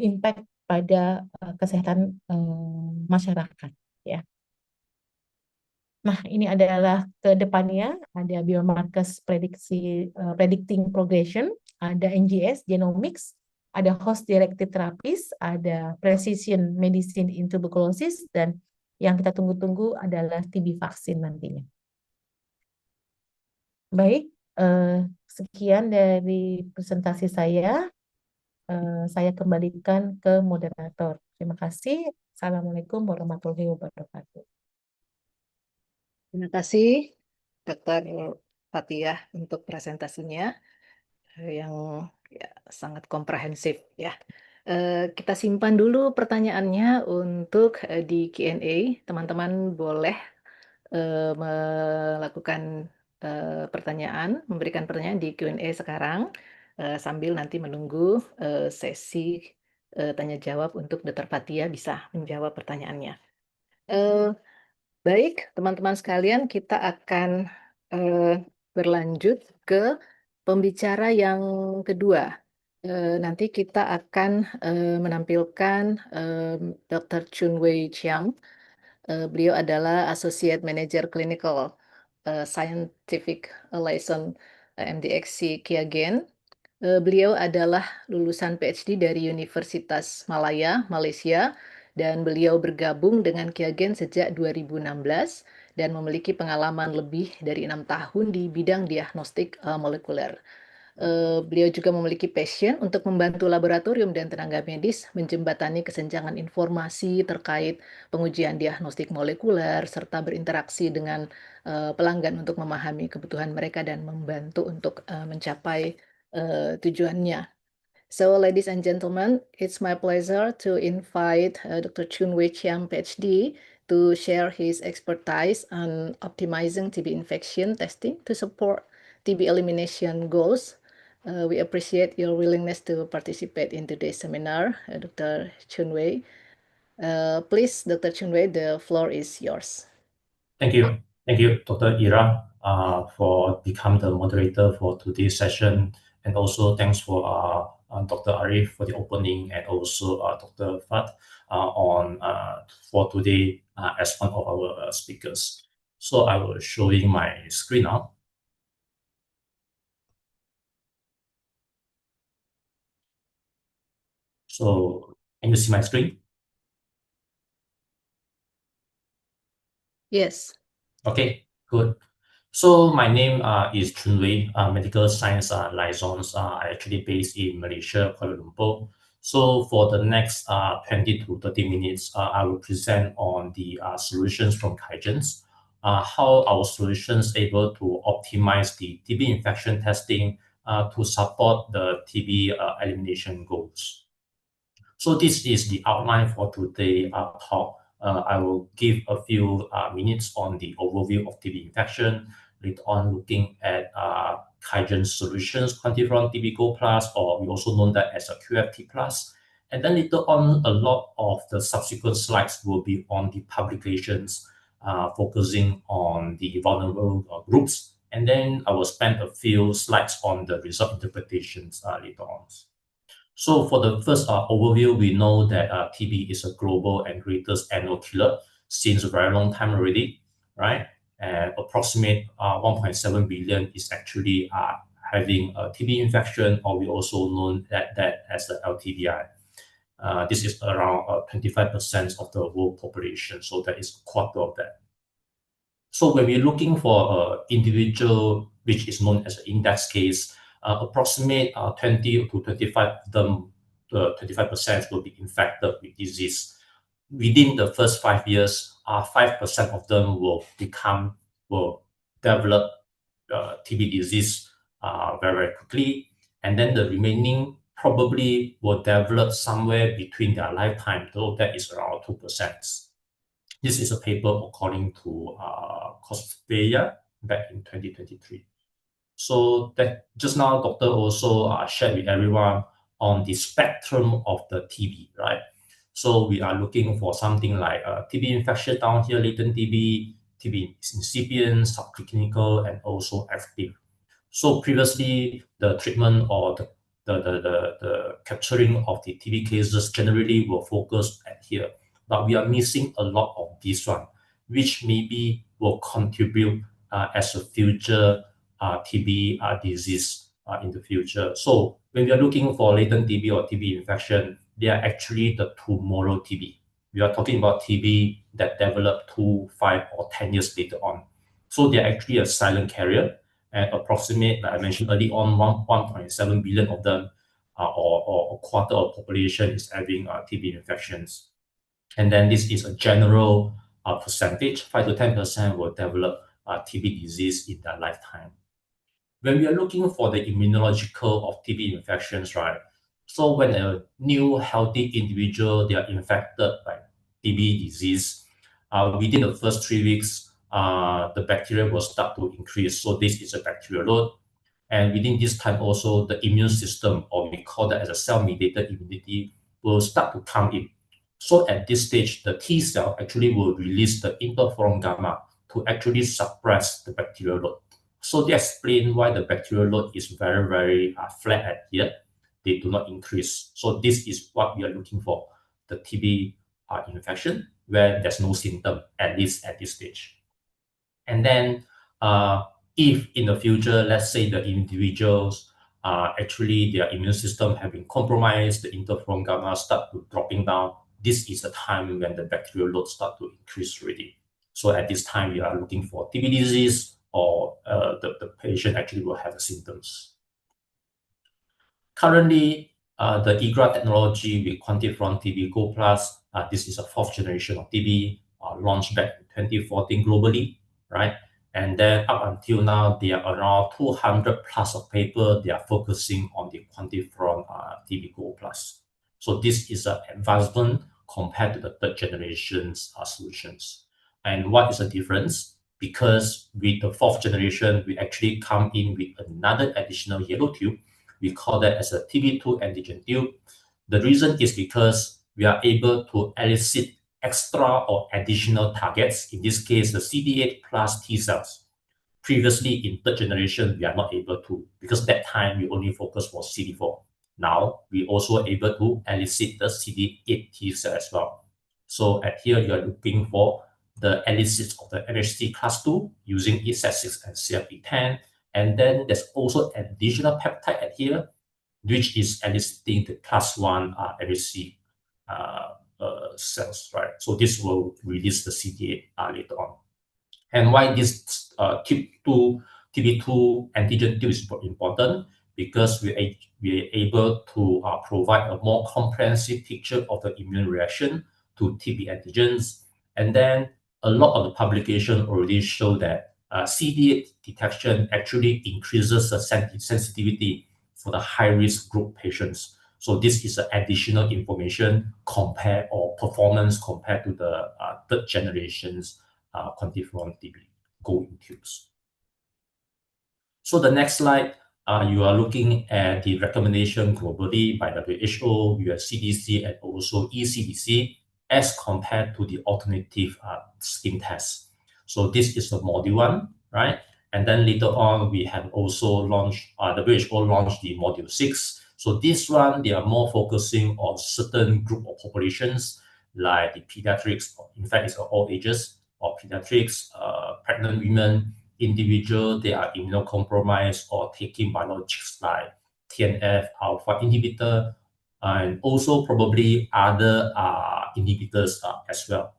impact pada kesehatan masyarakat, ya. Nah, ini adalah ke depannya, ada biomarkers predicting progression, ada NGS, genomics, ada host directed therapies, ada precision medicine in tuberculosis, dan yang kita tunggu-tunggu adalah TB vaksin nantinya. Baik, sekian dari presentasi saya. Saya kembalikan ke moderator. Terima kasih. Assalamualaikum warahmatullahi wabarakatuh. Terima kasih, Dr. Fathia, untuk presentasinya yang ya, sangat komprehensif ya. Kita simpan dulu pertanyaannya untuk di Q&A. Teman-teman boleh melakukan memberikan pertanyaan di Q&A sekarang sambil nanti menunggu sesi tanya jawab untuk Dr. Fathia bisa menjawab pertanyaannya. Baik, teman-teman sekalian, kita akan berlanjut ke pembicara yang kedua. Nanti kita akan menampilkan Dr. Chun Wei Chiang. Beliau adalah Associate Manager Clinical Scientific Liaison MDXC Kiagen. Beliau adalah lulusan PhD dari Universitas Malaya, Malaysia, dan beliau bergabung dengan Kiagen sejak 2016 dan memiliki pengalaman lebih dari 6 tahun di bidang diagnostik molekuler. Beliau juga memiliki passion untuk membantu laboratorium dan tenaga medis menjembatani kesenjangan informasi terkait pengujian diagnostik molekuler serta berinteraksi dengan pelanggan untuk memahami kebutuhan mereka dan membantu untuk mencapai tujuannya. So, ladies and gentlemen, it's my pleasure to invite Dr. Chun Wei Chiang, PhD, to share his expertise on optimizing TB infection testing to support TB elimination goals. We appreciate your willingness to participate in today's seminar, Dr. Chun Wei. Please, Dr. Chun Wei, the floor is yours. Thank you. Thank you, Dr. Ira, for becoming the moderator for today's session. And also thanks for Dr. Arif for the opening, and also Dr. Fat for today as one of our speakers. So I will showing my screen now. So can you see my screen? Yes. Okay, good. So my name is Chun Wei, medical science liaisons. I actually based in Malaysia, Kuala Lumpur. So for the next 20 to 30 minutes, I will present on the solutions from Kaigens, how our solutions able to optimize the TB infection testing to support the TB elimination goals. So this is the outline for today's talk. I will give a few minutes on the overview of TB infection, later on looking at Kaigen solutions, quantiferon TB Go Plus, or we also know that as a QFT Plus. And then later on, a lot of the subsequent slides will be on the publications, focusing on the vulnerable groups. And then I will spend a few slides on the result interpretations later on. So for the first overview, we know that TB is a global and greatest annual killer. since a very long time already, right? And approximate 1.7 billion is actually having a TB infection, or we also know that as the LTBI. This is around 25% of the world population, so that is a quarter of that. So when we're looking for an individual, which is known as an index case, approximate 20 to 25 of them, 25% will be infected with disease. Within the first 5 years, 5% of them will develop TB disease very, very quickly. And then the remaining probably will develop somewhere between their lifetime, though that is around 2%. This is a paper according to Cospeya back in 2023. So that just now, Doctor also shared with everyone on the spectrum of the TB, right? So we are looking for something like TB infection down here, latent TB, TB incipient, subclinical, and also active. So previously, the treatment or the capturing of the TB cases generally will focus at here, but we are missing a lot of this one, which maybe will contribute as a future TB disease in the future. So when we are looking for latent TB or TB infection, they are actually the tomorrow TB. We are talking about TB that develop 2, 5, or 10 years later on. So they are actually a silent carrier, and approximate, like I mentioned early on, 1.7 billion of them, or a quarter of population is having TB infections. And then this is a general percentage, 5 to 10% will develop TB disease in their lifetime. When we are looking for the immunological of TB infections, right? So when a new healthy individual, they are infected by TB disease, within the first 3 weeks, the bacteria will start to increase. So this is a bacterial load. And within this time also, the immune system, or we call that as a cell-mediated immunity, will start to come in. So at this stage, the T cell actually will release the interferon gamma to actually suppress the bacterial load. So they explain why the bacterial load is very, very flat at here. They do not increase. So this is what we are looking for, the TB infection, where there's no symptom, at least at this stage. And then if in the future, let's say the individuals actually their immune system have been compromised, the interferon gamma start to dropping down, this is the time when the bacterial load start to increase already. So at this time, we are looking for TB disease, or the patient actually will have symptoms. Currently, the IGRA technology with QuantiFERON TB Go Plus, this is a 4th generation of TB, launched back in 2014 globally, right? And then up until now, there are around 200 plus of paper, they are focusing on the QuantiFERON TB Go Plus. So this is an advancement compared to the 3rd generation's solutions. And what is the difference? Because with the 4th generation, we actually come in with another additional yellow tube. We call that as a TB2 antigen tube. The reason is because we are able to elicit extra or additional targets, in this case, the CD8 plus T cells. Previously, in 3rd generation, we are not able to, because that time we only focus for CD4. Now, we also able to elicit the CD8 T cell as well. So at here, you are looking for the elicits of the MHC class 2 using E6 and CFP10. And then there's also additional peptide at here, which is eliciting the class 1 MHC cells, right? So this will release the CD8 later on. And why this TB2 antigen tube is important? Because we are able to provide a more comprehensive picture of the immune reaction to TB antigens. And then a lot of the publication already show that CD8 detection actually increases the sensitivity for the high-risk group patients. So this is additional information or performance compared to the 3rd generation's QuantiFERON TB Go tubes. So the next slide, you are looking at the recommendation globally by WHO, US CDC, and also ECDC as compared to the alternative skin test. So this is the module 1, right? And then later on, we have also launched, WHO launched the module 6. So this one, they are more focusing on certain group of populations, like the pediatrics, in fact, it's all ages, or pediatrics, pregnant women, individual, they are immunocompromised or taking biologics like TNF alpha inhibitor, and also probably other inhibitors as well.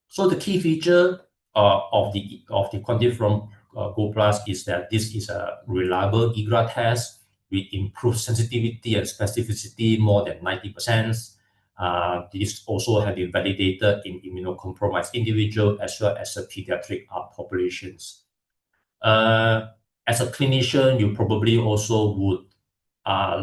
So the key feature of the quantiferon Go Plus is that this is a reliable IGRA test with improved sensitivity and specificity more than 90%. This also have been validated in immunocompromised individuals as well as pediatric populations. As a clinician, you probably also would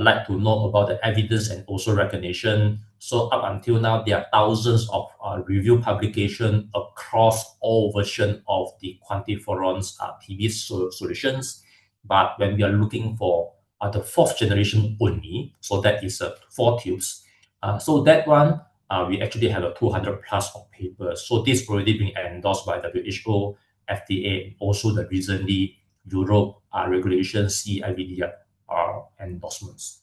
like to know about the evidence and also recognition. So up until now, there are thousands of review publications across all versions of the quantiferon's TB solutions. But when we are looking for the 4th generation only, so that is 4 tubes. So that one, we actually have a 200 plus of papers. So this already been endorsed by WHO, FDA, and also the recently Europe regulation CIVD endorsements.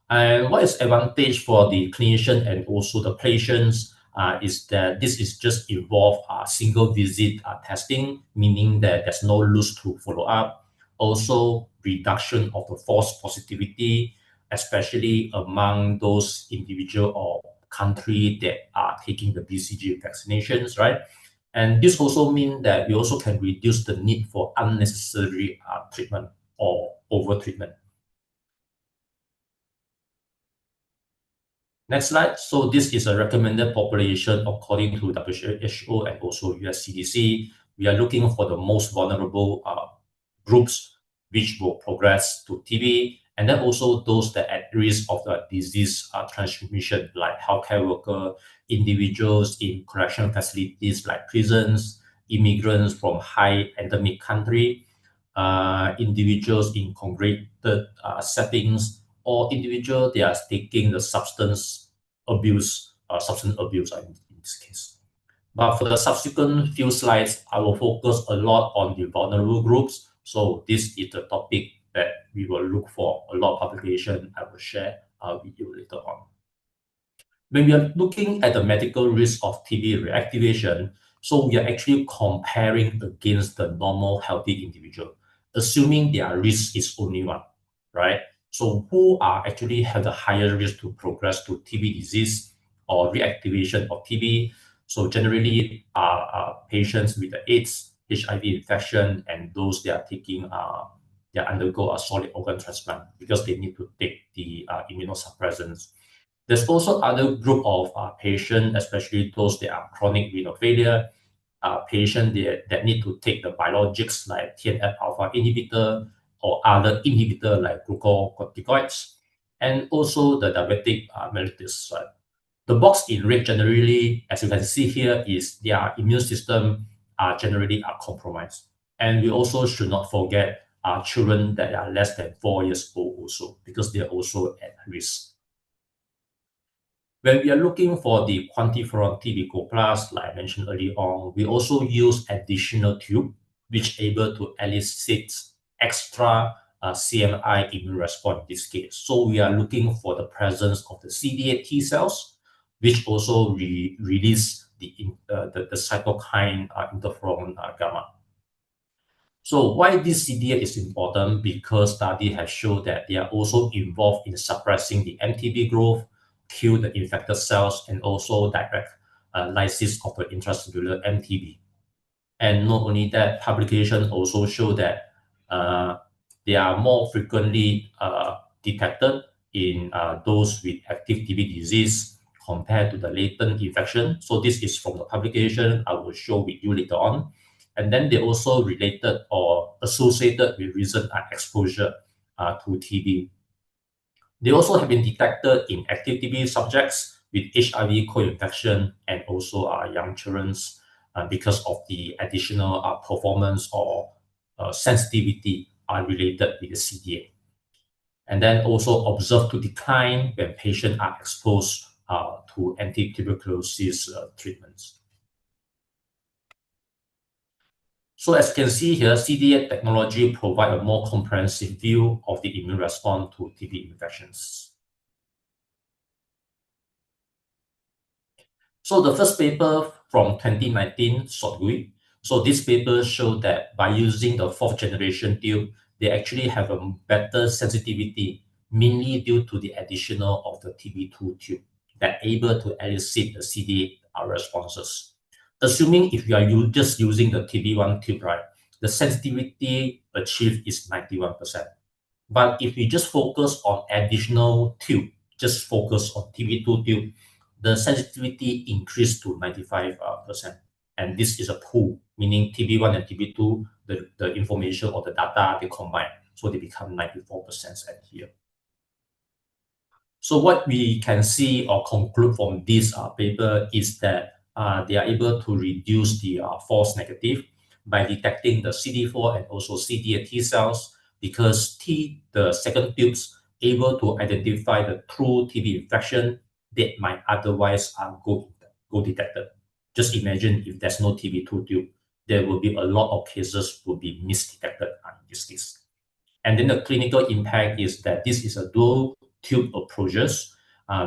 And what is advantage for the clinician and also the patients is that this is just involve single visit testing, meaning that there's no loose to follow up. Also, reduction of the false positivity, especially among those individual or country that are taking the BCG vaccinations, right? And this also means that we also can reduce the need for unnecessary treatment or over treatment. Next slide. So this is a recommended population according to WHO and also US CDC. We are looking for the most vulnerable groups which will progress to TB, and then also those that are at risk of the disease transmission, like healthcare worker, individuals in correctional facilities like prisons, immigrants from high endemic country, individuals in congregated settings, or individual they are taking the substance abuse in this case. But for the subsequent few slides, I will focus a lot on the vulnerable groups. So this is the topic that we will look for a lot of publication I will share with you later on. When we are looking at the medical risk of TB reactivation, so we are actually comparing against the normal healthy individual, assuming their risk is only 1, right? So who are actually have the higher risk to progress to TB disease or reactivation of TB? So generally patients with the AIDS, HIV infection, and those that are taking they undergo a solid organ transplant because they need to take the immunosuppressants. There's also other group of patients, especially those that are chronic renal failure, patients that need to take the biologics like TNF alpha inhibitor or other inhibitor like glucocorticoids, and also the diabetic mellitus. Right? The box in red generally, as you can see here, is their immune system generally are compromised. And we also should not forget children that are less than 4 years old also, because they're also at risk. When we are looking for the quantiferon TB Go Plus, like I mentioned earlier on, we also use additional tube, which able to elicit extra CMI immune response in this case. So we are looking for the presence of the CD8 T cells, which also release the cytokine interferon gamma. So why this CD8 is important? Because study has shown that they are also involved in suppressing the MTB growth, kill the infected cells, and also direct lysis of the intracellular MTB. And not only that, publication also show that they are more frequently detected in those with active TB disease compared to the latent infection. So this is from the publication I will show with you later on. And then they also related or associated with recent exposure to TB. They also have been detected in active TB subjects with HIV co-infection and also young children because of the additional performance or sensitivity related with the CD8. And then also observed to decline when patients are exposed to anti-tuberculosis treatments. So as you can see here, CD8 technology provides a more comprehensive view of the immune response to TB infections. So the first paper from 2019, Sotgui. So this paper showed that by using the 4th generation tube, they actually have a better sensitivity, mainly due to the additional of the TB2 tube that able to elicit the CD8 responses. Assuming if you are just using the TB1 tube, right, the sensitivity achieved is 91%. But if we just focus on additional tube, just focus on TB2 tube, the sensitivity increased to 95%. And this is a pool, meaning TB1 and TB2, the information or the data, they combine. So they become 94% at here. So what we can see or conclude from this paper is that they are able to reduce the false negative by detecting the CD4 and also CD8 T cells, because the second tubes able to identify the true TB infection that might otherwise go detected. Just imagine if there's no TB2 tube, there will be a lot of cases will be misdetected in this case. And then the clinical impact is that this is a dual tube approaches,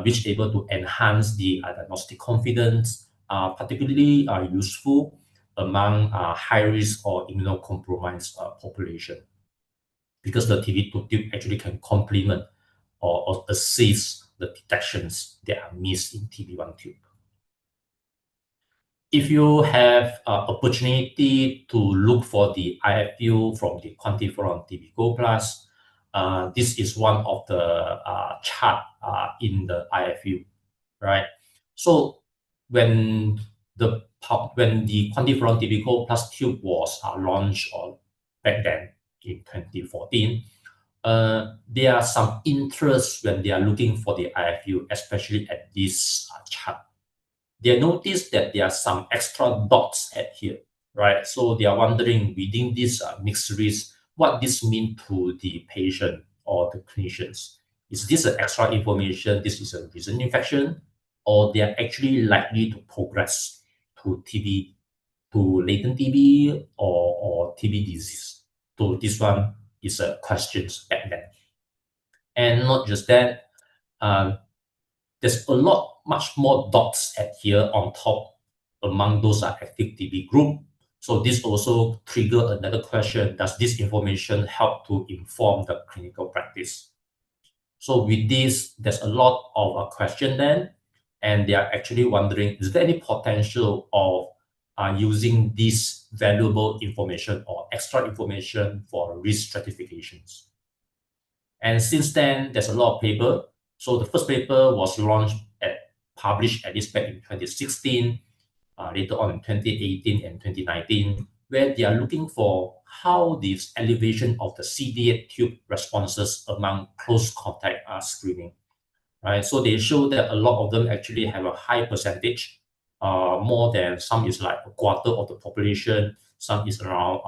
which able to enhance the diagnostic confidence, particularly useful among high risk or immunocompromised population, because the TB2 tube actually can complement or assist the detections that are missed in TB1 tube. If you have opportunity to look for the IFU from the QuantiFERON TB Go Plus, this is one of the chart in the IFU, right? So when the QuantiFERON TB Go Plus tube was launched back then in 2014, there are some interest when they are looking for the IFU, especially at this chart. They notice that there are some extra dots at here, right? So they are wondering within this mixed risk, what this mean to the patient or the clinicians. Is this an extra information? This is a recent infection, or they are actually likely to progress to TB, to latent TB or TB disease? So this one is a question back then. And not just that, there's a much more dots at here on top among those active TB group. So this also trigger another question: does this information help to inform the clinical practice? So with this, there's a lot of question then, and they are actually wondering: is there any potential of using this valuable information or extra information for risk stratifications? And since then, there's a lot of paper. So the first paper was published at least back in 2016, later on in 2018 and 2019, where they are looking for how this elevation of the CD8 tube responses among close contact screening, right? So they show that a lot of them actually have a high percentage, more than some is like a quarter of the population, some is around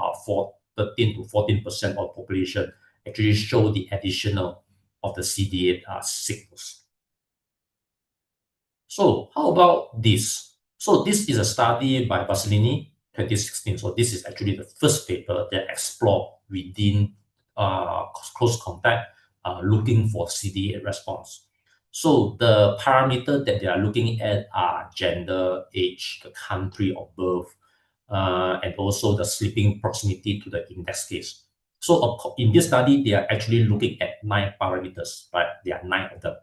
13 to 14% of population actually show the additional of the CD8 signals. So how about this? So this is a study by Basilini, 2016. So this is actually the first paper that explored within close contact, looking for CD8 response. So the parameter that they are looking at are gender, age, the country of birth, and also the sleeping proximity to the index case. So in this study, they are actually looking at 9 parameters, right? There are 9 of them.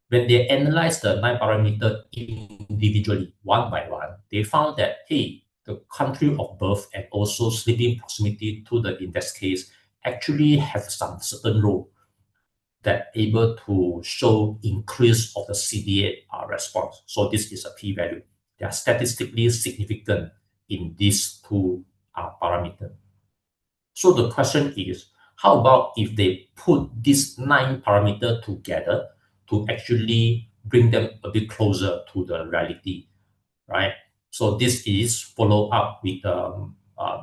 When they analyze the 9 parameters individually, one by one, they found that, hey, the country of birth and also sleeping proximity to the index case actually have some certain role that able to show increase of the CD8 response. So this is a p-value. They are statistically significant in these 2 parameters. So the question is, how about if they put these 9 parameters together to actually bring them a bit closer to the reality, right? So this is follow up with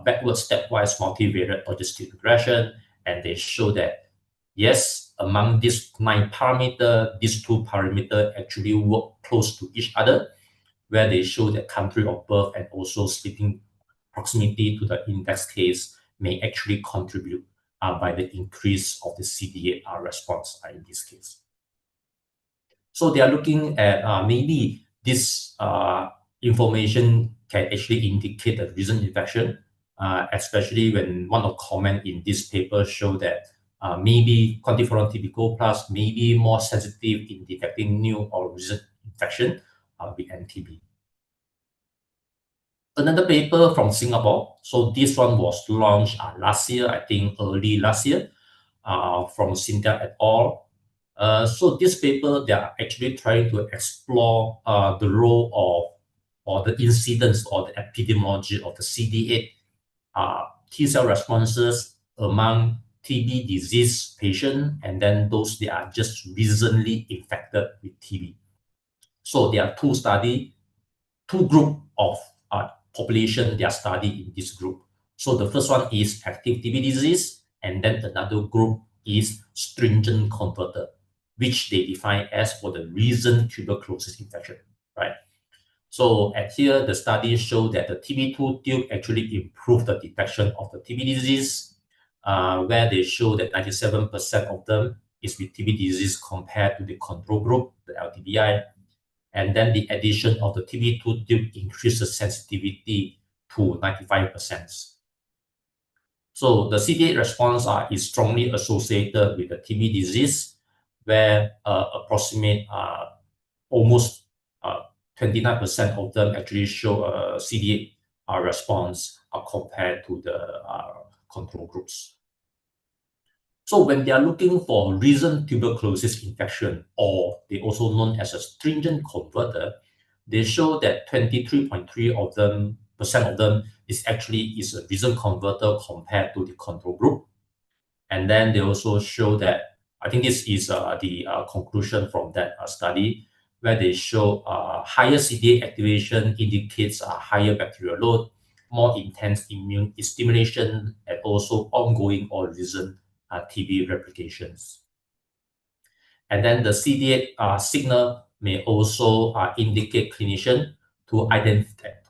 backward stepwise multivariate logistic regression, and they show that yes, among these 9 parameters, these 2 parameters actually work close to each other, where they show that country of birth and also sleeping proximity to the index case may actually contribute by the increase of the CD8 response in this case. So they are looking at maybe this information can actually indicate a recent infection, especially when one of the comment in this paper show that maybe quantiferon TB Gold Plus may be more sensitive in detecting new or recent infection with NTB. Another paper from Singapore. So this one was launched last year, I think early last year, from Cynthia et al. So this paper, they are actually trying to explore the role of, or the incidence or the epidemiology of the CD8 T cell responses among TB disease patients and then those that are just recently infected with TB. So there are two group of population they are studied in this group. So the first one is active TB disease, and then another group is stringent converter, which they define as for the recent tuberculosis infection, right? So at here, the studies show that the TB2 tube actually improved the detection of the TB disease, where they show that 97% of them is with TB disease compared to the control group, the LTBI. And then the addition of the TB2 tube increases sensitivity to 95%. So the CD8 response is strongly associated with the TB disease, where approximate almost 29% of them actually show a CD8 response compared to the control groups. So when they are looking for recent tuberculosis infection, or they also known as a stringent converter, they show that 23.3% of them is a recent converter compared to the control group. And then they also show that, I think this is the conclusion from that study, where they show higher CD8 activation indicates a higher bacterial load, more intense immune stimulation, and also ongoing or recent TB replications. And then the CD8 signal may also indicate clinician to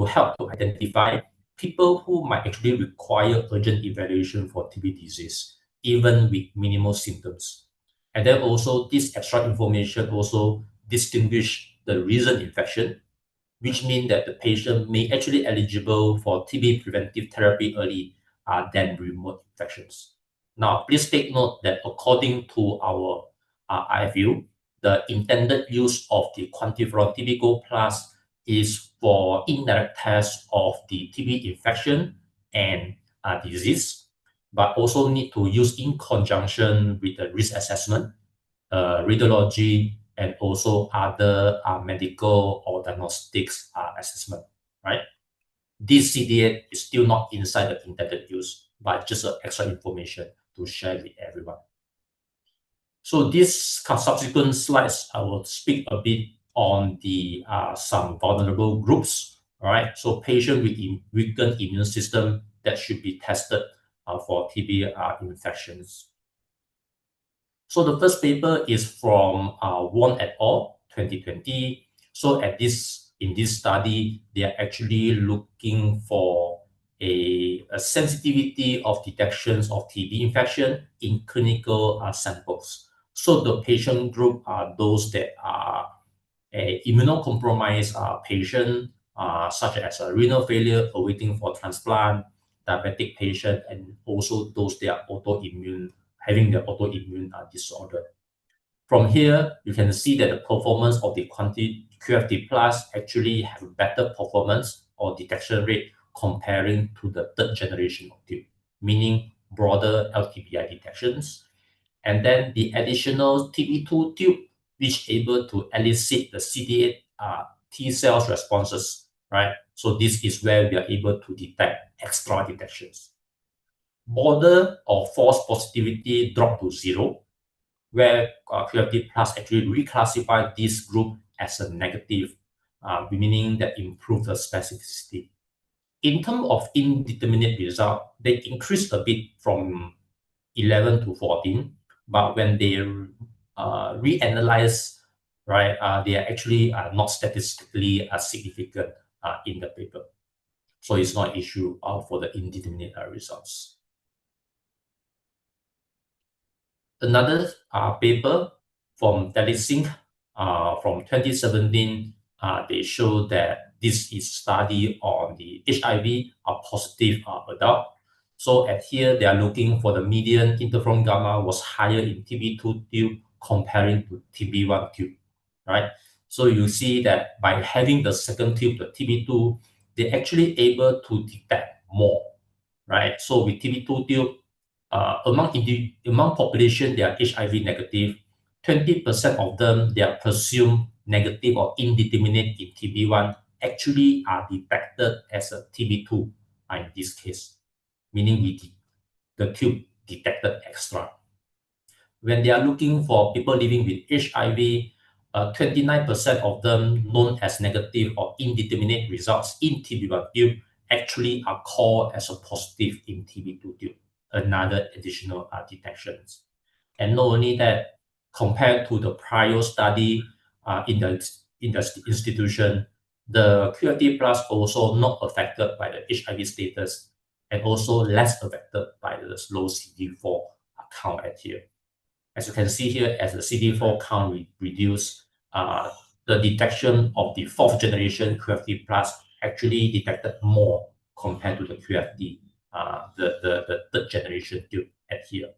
help to identify people who might actually require urgent evaluation for TB disease, even with minimal symptoms. And then also this extra information also distinguish the recent infection, which means that the patient may actually eligible for TB preventive therapy early than remote infections. Now, please take note that according to our IFU, the intended use of the quantiferon TB Gold Plus is for indirect test of the TB infection and disease, but also need to use in conjunction with the risk assessment, radiology, and also other medical or diagnostics assessment, right? This CD8 is still not inside the intended use, but just extra information to share with everyone. So these subsequent slides, I will speak a bit on the some vulnerable groups, all right? So patients with weakened immune system that should be tested for TB infections. So the first paper is from Wong et al. 2020. So in this study, they are actually looking for a sensitivity of detections of TB infection in clinical samples. So the patient group are those that are immunocompromised patient, such as a renal failure awaiting for transplant, diabetic patient, and also those that are having the autoimmune disorder. From here, you can see that the performance of the QFT Plus actually have better performance or detection rate comparing to the third generation of tube, meaning broader LTBI detections. And then the additional TB2 tube, which able to elicit the CD8 T cells responses, right? So this is where we are able to detect extra detections. Border or false positivity drop to 0, where QFT Plus actually reclassify this group as a negative, meaning that improve the specificity. In terms of indeterminate result, they increased a bit from 11 to 14, but when they reanalyze, right, they are actually not statistically significant in the paper. So it's not an issue for the indeterminate results. Another paper from Latent from 2017 they show that this is study on the HIV positive adult. So at here, they are looking for the median interferon gamma was higher in TB2 tube comparing to TB1 tube, right? So you see that by having the second tube, the TB2, they're actually able to detect more, right? So with TB2 tube, among population, they are HIV negative. 20% of them, they are presumed negative or indeterminate in TB1, actually are detected as a TB2 in this case, meaning the tube detected extra. When they are looking for people living with HIV, 29% of them known as negative or indeterminate results in TB1 tube actually are called as a positive in TB2 tube, another additional detections. And not only that, compared to the prior study in the institution, the QFT plus also not affected by the HIV status and also less affected by the low CD4 count at here. As you can see here, as the CD4 count reduced, the detection of the fourth generation QFT plus actually detected more compared to the QFT, the third generation tube at here.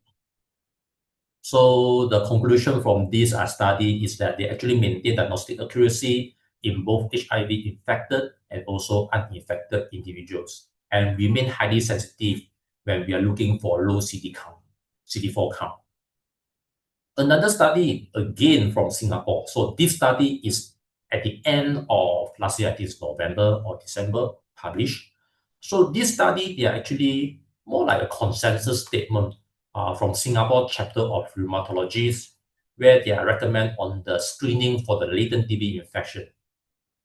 So the conclusion from this study is that they actually maintain diagnostic accuracy in both HIV infected and also uninfected individuals, and remain highly sensitive when we are looking for low CD4 count. Another study, again from Singapore. So this study is at the end of last year, I think it's November or December, published. So this study, they are actually more like a consensus statement from Singapore chapter of rheumatologists, where they are recommend on the screening for the latent TB infection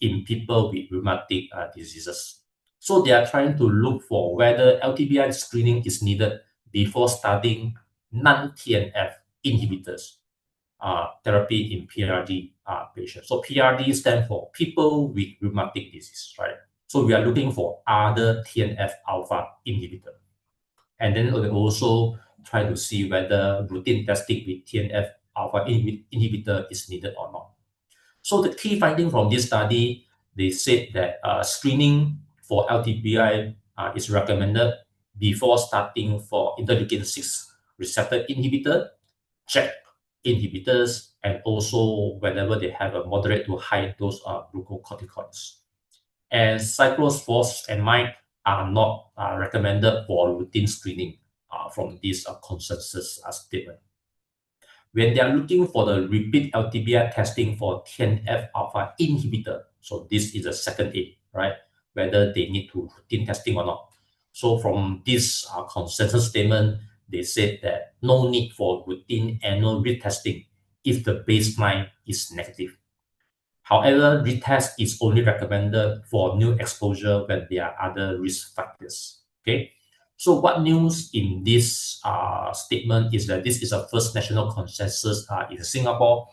in people with rheumatic diseases. So they are trying to look for whether LTBI screening is needed before starting non-TNF inhibitors therapy in PRD patients. So PRD stands for people with rheumatic disease, right? So we are looking for other TNF alpha inhibitor. And then we also try to see whether routine testing with TNF alpha inhibitor is needed or not. So the key finding from this study, they said that screening for LTBI is recommended before starting for interleukin-6 receptor inhibitor, check inhibitors, and also whenever they have a moderate to high dose of glucocorticoids. And cyclophosphamide are not recommended for routine screening from this consensus statement. When they are looking for the repeat LTBI testing for TNF alpha inhibitor, so this is the second A, right? Whether they need to routine testing or not. So from this consensus statement, they said that no need for routine annual retesting if the baseline is negative. However, retest is only recommended for new exposure when there are other risk factors. Okay. So what news in this statement is that this is a first national consensus in Singapore,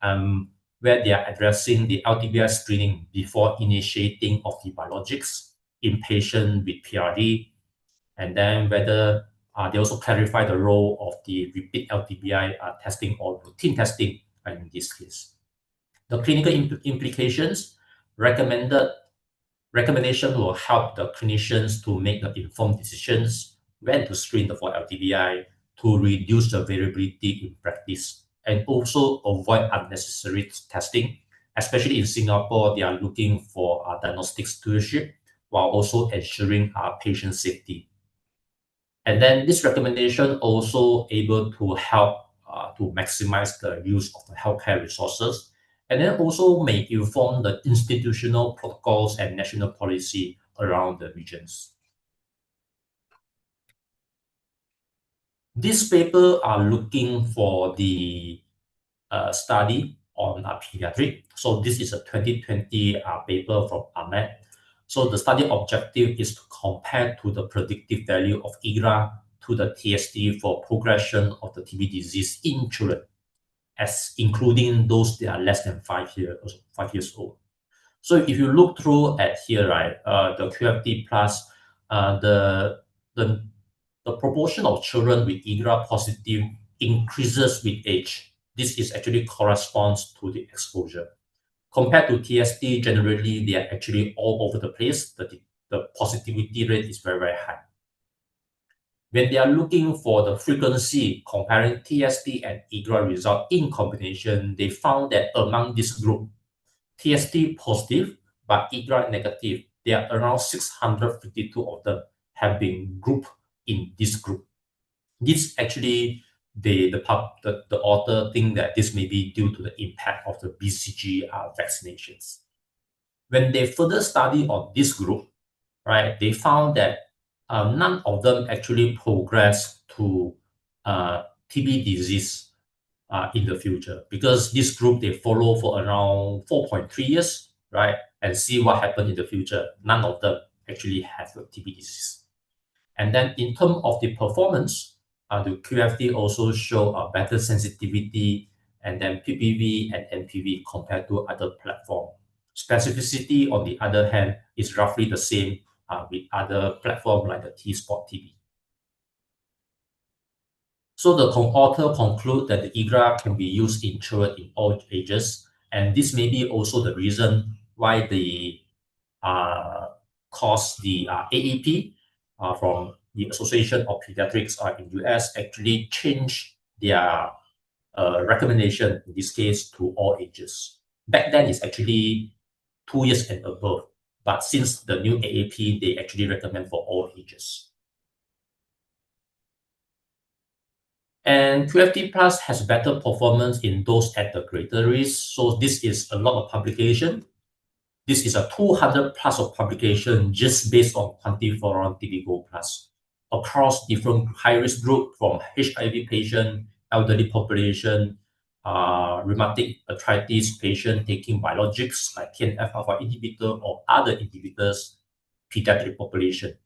where they are addressing the LTBI screening before initiating of the biologics in patients with PRD, and then whether they also clarify the role of the repeat LTBI testing or routine testing in this case. The clinical implications recommendation will help the clinicians to make the informed decisions when to screen for LTBI to reduce the variability in practice and also avoid unnecessary testing. Especially in Singapore, they are looking for diagnostic stewardship while also ensuring patient safety. And then this recommendation also able to help to maximize the use of the healthcare resources, and then also may inform the institutional protocols and national policy around the regions. This paper are looking for the study on pediatric. So this is a 2020 paper from Ahmed. So the study objective is to compare to the predictive value of IGRA to the TST for progression of the TB disease in children, as including those that are less than 5 years old. So if you look through at here, right, the QFT plus, the proportion of children with IGRA positive increases with age. This is actually corresponds to the exposure. Compared to TST, generally they are actually all over the place. The positivity rate is very, very high. When they are looking for the frequency comparing TST and IGRA result in combination, they found that among this group, TST positive but IGRA negative, there are around 652 of them have been grouped in this group. This actually, the author think that this may be due to the impact of the BCG vaccinations. When they further study on this group, right, they found that none of them actually progress to TB disease in the future, because this group, they follow for around 4.3 years, right, and see what happened in the future. None of them actually have a TB disease. And then in terms of the performance, the QFT also show a better sensitivity and then PPV and NPV compared to other platform. Specificity, on the other hand, is roughly the same with other platform like the T-Spot TB. So the author conclude that the IGRA can be used in children in all ages, and this may be also the reason why the AAP from the Association of Pediatrics in US actually changed their recommendation, in this case, to all ages. Back then, it's actually 2 years and above, but since the new AAP, they actually recommend for all ages. And QFT Plus has better performance in those at the greater risk. So this is a lot of publication. This is a 200 plus of publication just based on QuantiFERON TB Go Plus across different high-risk group, from HIV patient, elderly population, rheumatic arthritis patient taking biologics like TNF-alpha inhibitor or other inhibitors, pediatric population,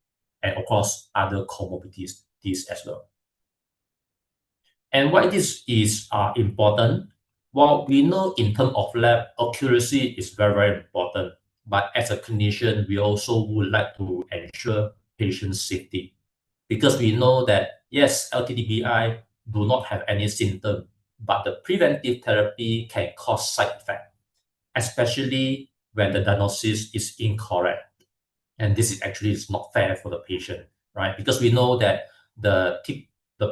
and of course other comorbidities as well. And why this is important? Well, we know in terms of lab, accuracy is very, very important. But as a clinician, we also would like to ensure patient safety, because we know that, yes, LTDBI do not have any symptom, but the preventive therapy can cause side effect, especially when the diagnosis is incorrect. And this is actually not fair for the patient, right? Because we know that the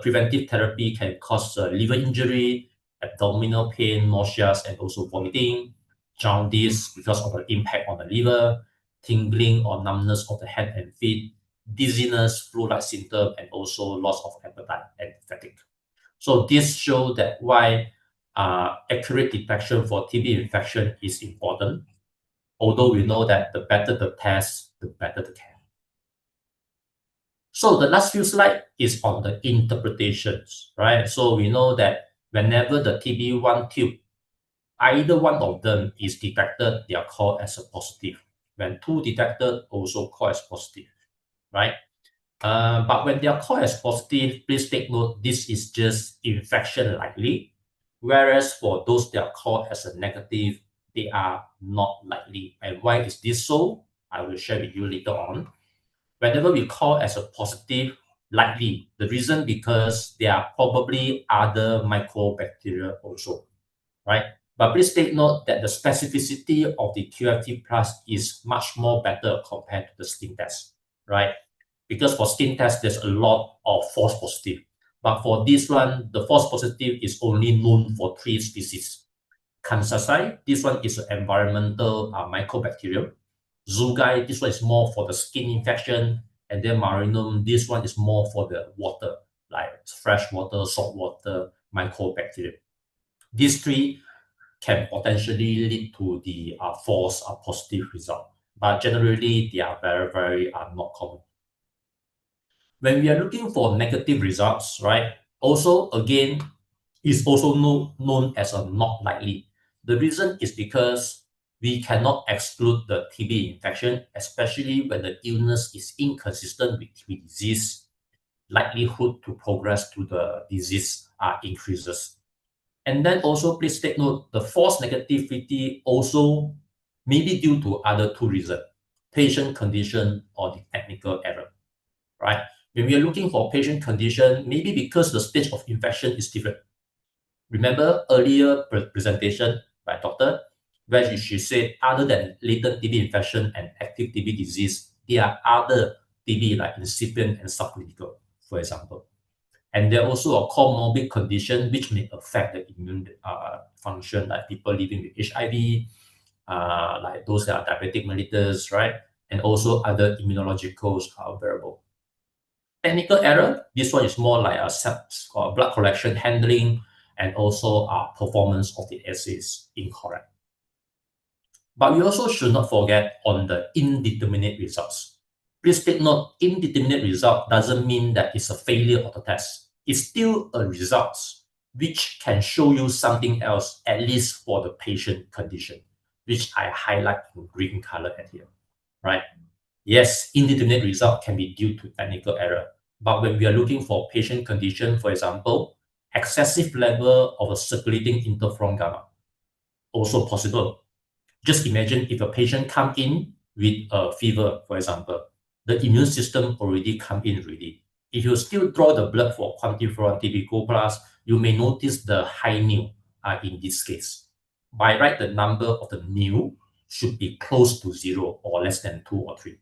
preventive therapy can cause liver injury, abdominal pain, nausea, and also vomiting, jaundice because of the impact on the liver, tingling or numbness of the hand and feet, dizziness, flu-like symptom, and also loss of appetite and fatigue. So this shows that why accurate detection for TB infection is important, although we know that the better the test, the better the care. So the last few slides is on the interpretations, right? So we know that whenever the TB1 tube, either one of them is detected, they are called as a positive. When two detected, also called as positive, right? But when they are called as positive, please take note, this is just infection likely. Whereas for those that are called as a negative, they are not likely. And why is this so? I will share with you later on. Whenever we call as a positive, likely, the reason because there are probably other mycobacteria also, right? But please take note that the specificity of the QFT Plus is much more better compared to the skin test, right? Because for skin test, there's a lot of false positive. But for this one, the false positive is only known for 3 species. Kansasai, this one is an environmental mycobacterium. Zugai, this one is more for the skin infection. And then Marinum, this one is more for the water, like fresh water, salt water, mycobacterium. These 3 can potentially lead to the false positive result. But generally, they are very, very not common. When we are looking for negative results, right, also, again, is also known as a not likely. The reason is because we cannot exclude the TB infection, especially when the illness is inconsistent with TB disease. Likelihood to progress to the disease increases. And then also, please take note, the false negativity also may be due to other 2 reasons: patient condition or the technical error, right? When we are looking for patient condition, maybe because the stage of infection is different. Remember earlier presentation by doctor, where she said other than latent TB infection and active TB disease, there are other TB like incipient and subclinical, for example. And there are also a comorbid condition which may affect the immune function, like people living with HIV, like those that are diabetic mellitus, right? And also other immunological variable. Technical error, this one is more like a blood collection handling and also performance of the assays incorrect. But we also should not forget on the indeterminate results. Please take note, indeterminate result doesn't mean that it's a failure of the test. It's still a result which can show you something else, at least for the patient condition, which I highlight in green color at here, right? Yes, indeterminate result can be due to technical error. But when we are looking for patient condition, for example, excessive level of a circulating interferon gamma, also possible. Just imagine if a patient come in with a fever, for example, the immune system already come in ready. If you still draw the blood for quantiferon TB Go plus, you may notice the high nu in this case. By right, the number of the nu should be close to 0 or less than 2 or 3.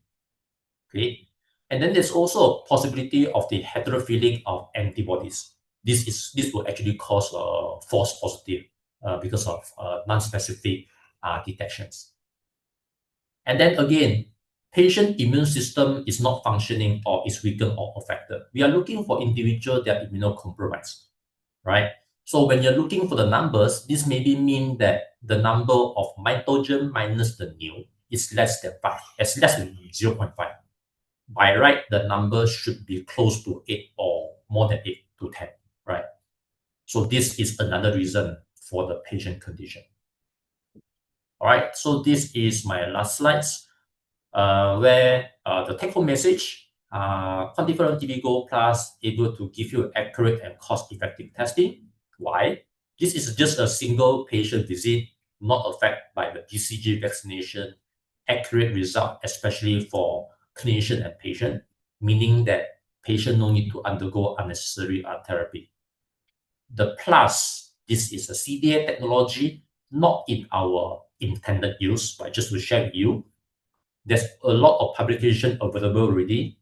Okay, and then there's also a possibility of the heterophilic of antibodies. This will actually cause a false positive because of non-specific detections. And then again, patient immune system is not functioning or is weakened or affected. We are looking for individuals that are immunocompromised, right? So when you're looking for the numbers, this maybe mean that the number of mitogen minus the nu is less than 5, as less than 0.5. By right, the number should be close to 8 or more than 8 to 10, right? So this is another reason for the patient condition. All right, so this is my last slides, where the take-home message, quantiferon TB Go Plus able to give you accurate and cost-effective testing. Why? This is just a single patient visit, not affected by the BCG vaccination, accurate result, especially for clinician and patient, meaning that patient no need to undergo unnecessary therapy. The plus, this is a CDA technology, not in our intended use, but just to share with you, there's a lot of publication available already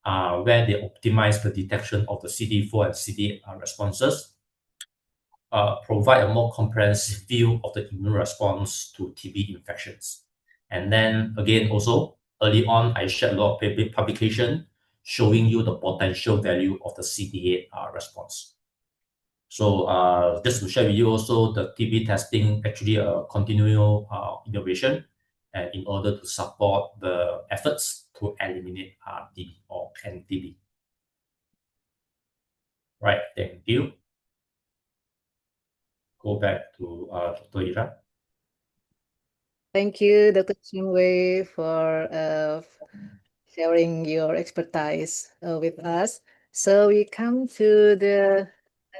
where they optimize the detection of the CD4 and CD8 responses, provide a more comprehensive view of the immune response to TB infections. And then again, also early on, I shared a lot of publication showing you the potential value of the CD8 response. So just to share with you also, the TB testing actually a continual innovation in order to support the efforts to eliminate TB or NTB. Right, thank you. Go back to Dr. Ira. Thank you, Dr. Chinwei, for sharing your expertise with us. So we come to the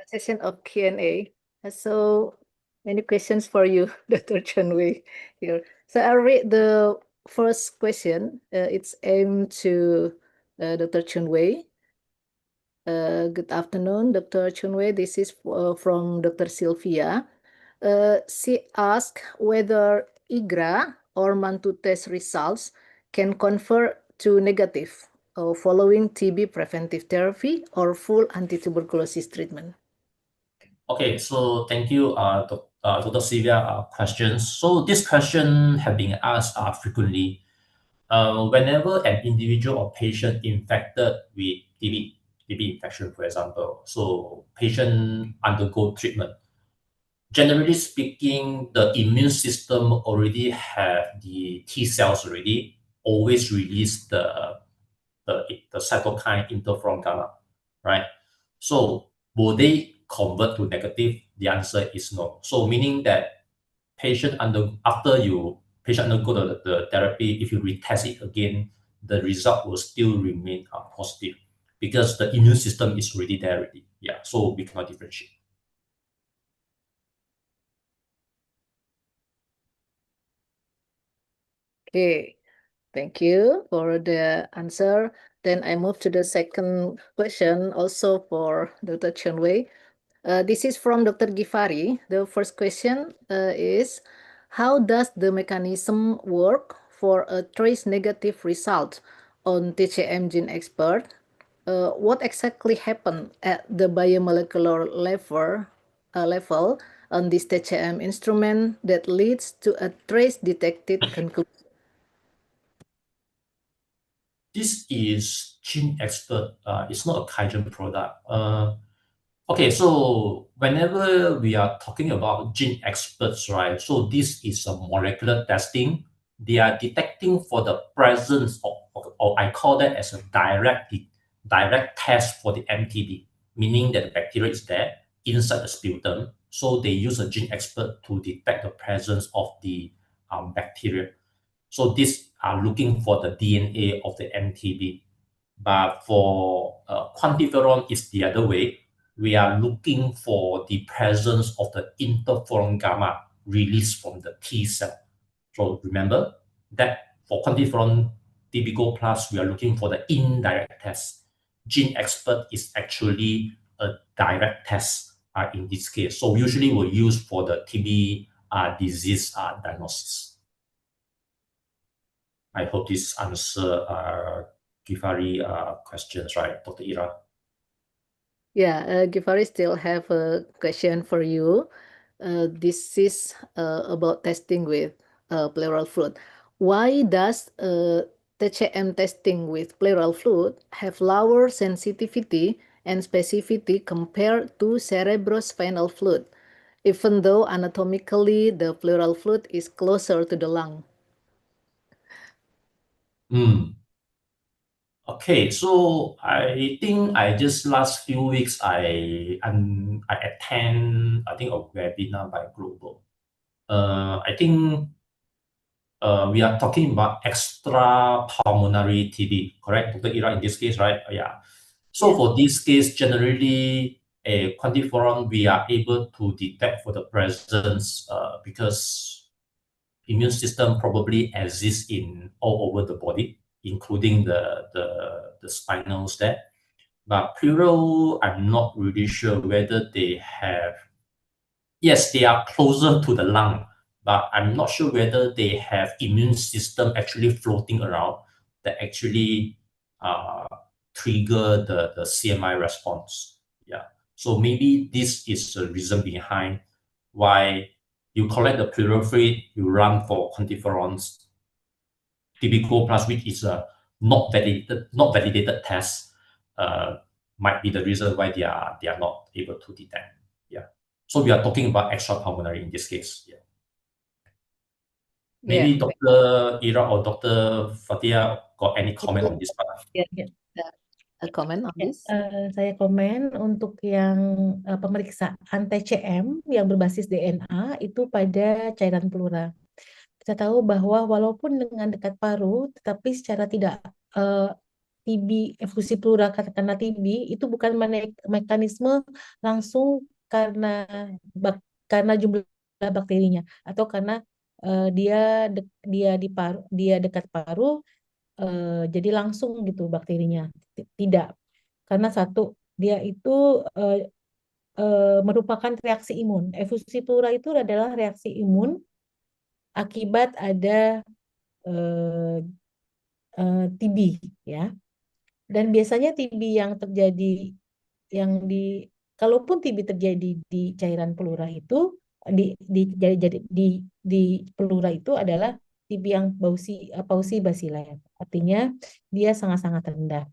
session of Q&A. So many questions for you, Dr. Chinwei here. So I'll read the first question. It's aimed to Dr. Chinwei. Good afternoon, Dr. Chinwei. This is from Dr. Sylvia. She asked whether IGRA or Mantu test results can convert to negative following TB preventive therapy or full anti-tuberculosis treatment. Okay, so thank you, Dr. Sylvia, questions. So this question have been asked frequently. Whenever an individual or patient infected with TB infection, for example, so patient undergo treatment. Generally speaking, the immune system already have the T cells already always release the cytokine interferon gamma, right? So will they convert to negative? The answer is no. So meaning that patient after patient undergo the therapy, if you retest it again, the result will still remain positive because the immune system is already there already. Yeah, so we cannot differentiate. Okay, thank you for the answer. Then I move to the second question, also for Dr. Chinwei. This is from Dr. Gifari. The first question is, How does the mechanism work for a trace negative result on TCM gene expert? What exactly happened at the biomolecular level on this TCM instrument that leads to a trace detected conclusion? This is Gene Expert. It's not a Kaizen product. Okay, so whenever we are talking about gene experts, right? So this is a molecular testing. They are detecting for the presence of, or I call that as a direct test for the MTB, meaning that the bacteria is there inside the sputum. So they use a gene expert to detect the presence of the bacteria. So these are looking for the DNA of the MTB. But for quantiferon, it's the other way. We are looking for the presence of the interferon gamma released from the T cell. So remember that for quantiferon TB Plus, we are looking for the indirect test. Gene expert is actually a direct test in this case. So usually we'll use for the TB disease diagnosis. I hope this answer Gifari questions, right, Dr. Ira? Yeah, Givari still have a question for you. This is about testing with pleural fluid. Why does TCM testing with pleural fluid have lower sensitivity and specificity compared to cerebrospinal fluid, even though anatomically the pleural fluid is closer to the lung? Okay, so I think I just last few weeks I attend I think a webinar by Global. I think we are talking about extra pulmonary TB, correct, Dr. Ira, in this case, right? Yeah. So Yeah. for this case, generally a quantiferon we are able to detect for the presence because immune system probably exists in all over the body, including the spinals there. But pleural, I'm not really sure whether they have. Yes, they are closer to the lung, but I'm not sure whether they have immune system actually floating around that actually uh, trigger the CMI response. Yeah. So maybe this is the reason behind why you collect the pleural fluid, you run for quantiferons, typical plus, which is a not validated test, might be the reason why they are not able to detect. Yeah. So we are talking about extrapulmonary in this case. Yeah. Yeah. Maybe Dr. Ira or Dr. Fatia got any comment on this part? Yeah. Ya. A comment on Ya, this? saya komen untuk yang pemeriksaan TCM yang berbasis DNA itu pada cairan pleura. Kita tahu bahwa walaupun dengan dekat paru, tetapi secara tidak TB, efusi pleura karena TB itu bukan mekanisme langsung karena karena jumlah bakterinya atau karena dia di paru, dia dekat paru jadi langsung gitu bakterinya. Tidak, karena satu dia itu merupakan reaksi imun. Efusi pleura itu adalah reaksi imun akibat ada TB ya. Dan biasanya TB yang terjadi kalaupun TB terjadi di cairan pleura itu di pleura itu adalah TB yang Pauci baciller. Artinya dia sangat-sangat rendah.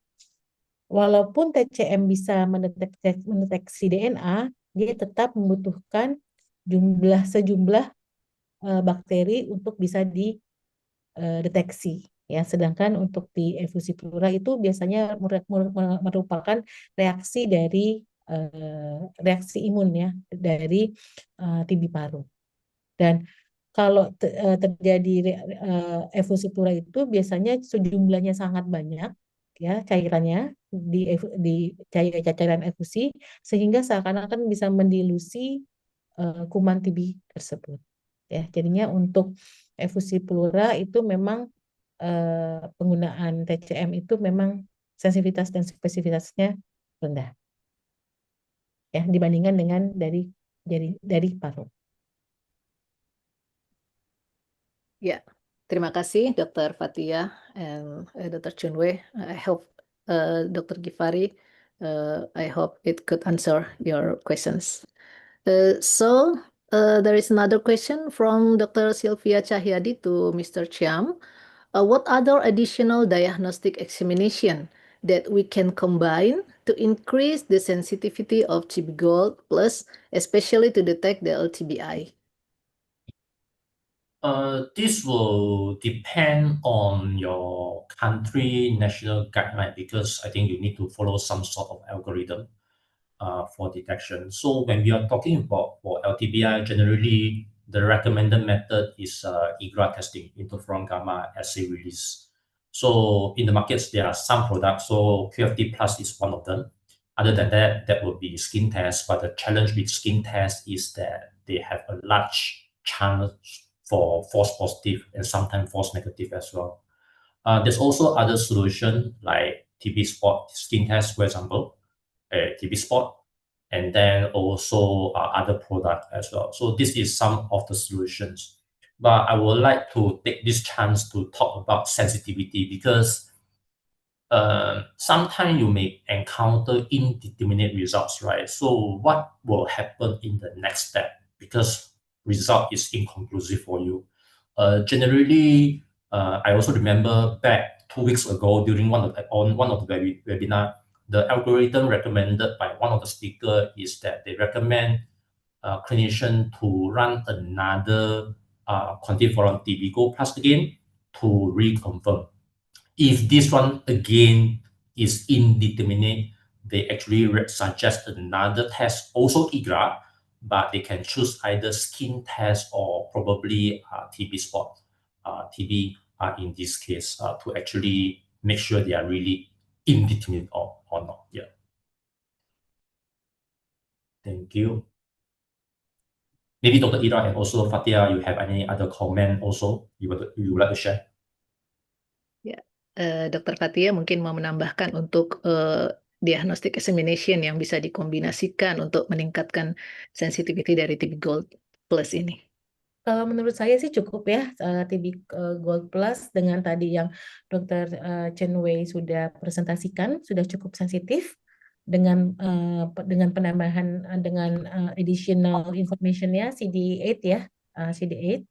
Walaupun TCM bisa mendeteksi DNA, dia tetap membutuhkan sejumlah bakteri untuk bisa dideteksi. Ya, sedangkan untuk di efusi pleura itu biasanya merupakan reaksi imun ya dari TB paru. Dan kalau terjadi efusi pleura itu biasanya sejumlahnya sangat banyak ya cairannya di cairan efusi sehingga seakan-akan bisa mendilusi kuman TB tersebut. Ya, jadinya untuk efusi pleura itu memang penggunaan TCM itu memang sensitivitas dan spesifitasnya rendah ya dibandingkan dengan dari paru. Ya, terima kasih Dr. Fatia and Dr. Chunwei. I hope Dr. Gifari, I hope it could answer your questions. There is another question from Dr. Sylvia Cahyadi to Mr. Chiam. What other additional diagnostic examination that we can combine to increase the sensitivity of TB Gold Plus, especially to detect the LTBI? This will depend on your country national guideline because I think you need to follow some sort of algorithm for detection. So when we are talking about for LTBI, generally the recommended method is IGRA testing, interferon gamma assay release. So in the markets, there are some products. So QFT Plus is one of them. Other than that, that would be skin test. But the challenge with skin test is that they have a large chance for false positive and sometimes false negative as well. There's also other solution like TB spot skin test, for example, TB spot, and then also other product as well. So this is some of the solutions. But I would like to take this chance to talk about sensitivity because sometimes you may encounter indeterminate results, right? So what will happen in the next step? Because result is inconclusive for you. Generally, I also remember back 2 weeks ago during one of the webinar, the algorithm recommended by one of the speaker is that they recommend clinician to run another quantiferon TB Go Plus again to reconfirm. If this one again is indeterminate, they actually suggest another test, also IGRA, but they can choose either skin test or probably TB spot, TB in this case, to actually make sure they are really indeterminate or not. Yeah. Thank you. Maybe Dr. Ira and also Fatia, you have any other comment also you would like to share? Ya, Dr. Fatia mungkin mau menambahkan untuk diagnostic examination yang bisa dikombinasikan untuk meningkatkan sensitivity dari TB Gold Plus ini. Kalau menurut saya sih cukup ya TB Gold Plus dengan tadi yang Dr. Chen Wei sudah presentasikan sudah cukup sensitif dengan penambahan dengan additional information-nya CD8 ya CD8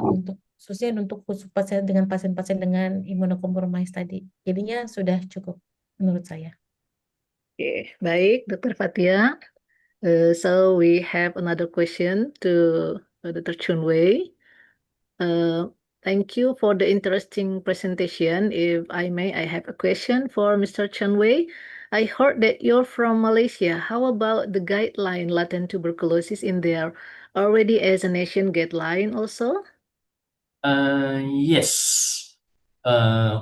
untuk khususnya untuk pasien dengan pasien-pasien dengan immunocompromised tadi. Jadinya sudah cukup menurut saya. Oke, baik, Dr. Fatia. So we have another question to Dr. Chun Wei. Thank you for the interesting presentation. If I may, I have a question for Mr. Chun Wei. I heard that you're from Malaysia. How about the guideline latent tuberculosis in there already as a nation guideline also? Yes,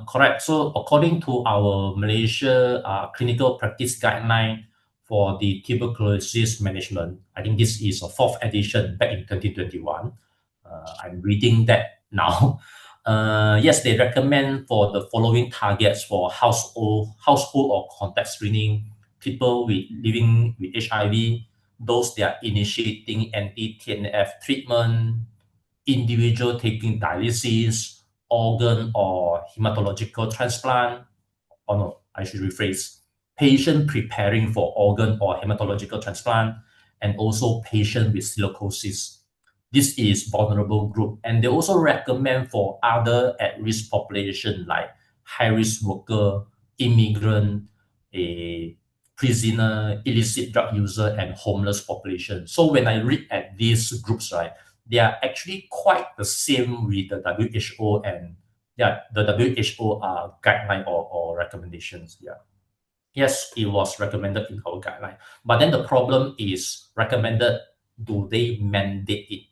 correct. So according to our Malaysia clinical practice guideline for the tuberculosis management, I think this is a 4th edition back in 2021. I'm reading that now. Yes, they recommend for the following targets for household or contact screening, people living with HIV, those that are initiating anti-TNF treatment, individual taking dialysis, organ or hematological transplant, or no, I should rephrase, patient preparing for organ or hematological transplant, and also patient with silicosis. This is vulnerable group, and they also recommend for other at-risk population like high-risk worker, immigrant, a prisoner, illicit drug user, and homeless population. So when I read at these groups, right, they are actually quite the same with the WHO and the WHO guideline or recommendations. Yeah. Yes, it was recommended in our guideline. But then the problem is recommended, do they mandate it?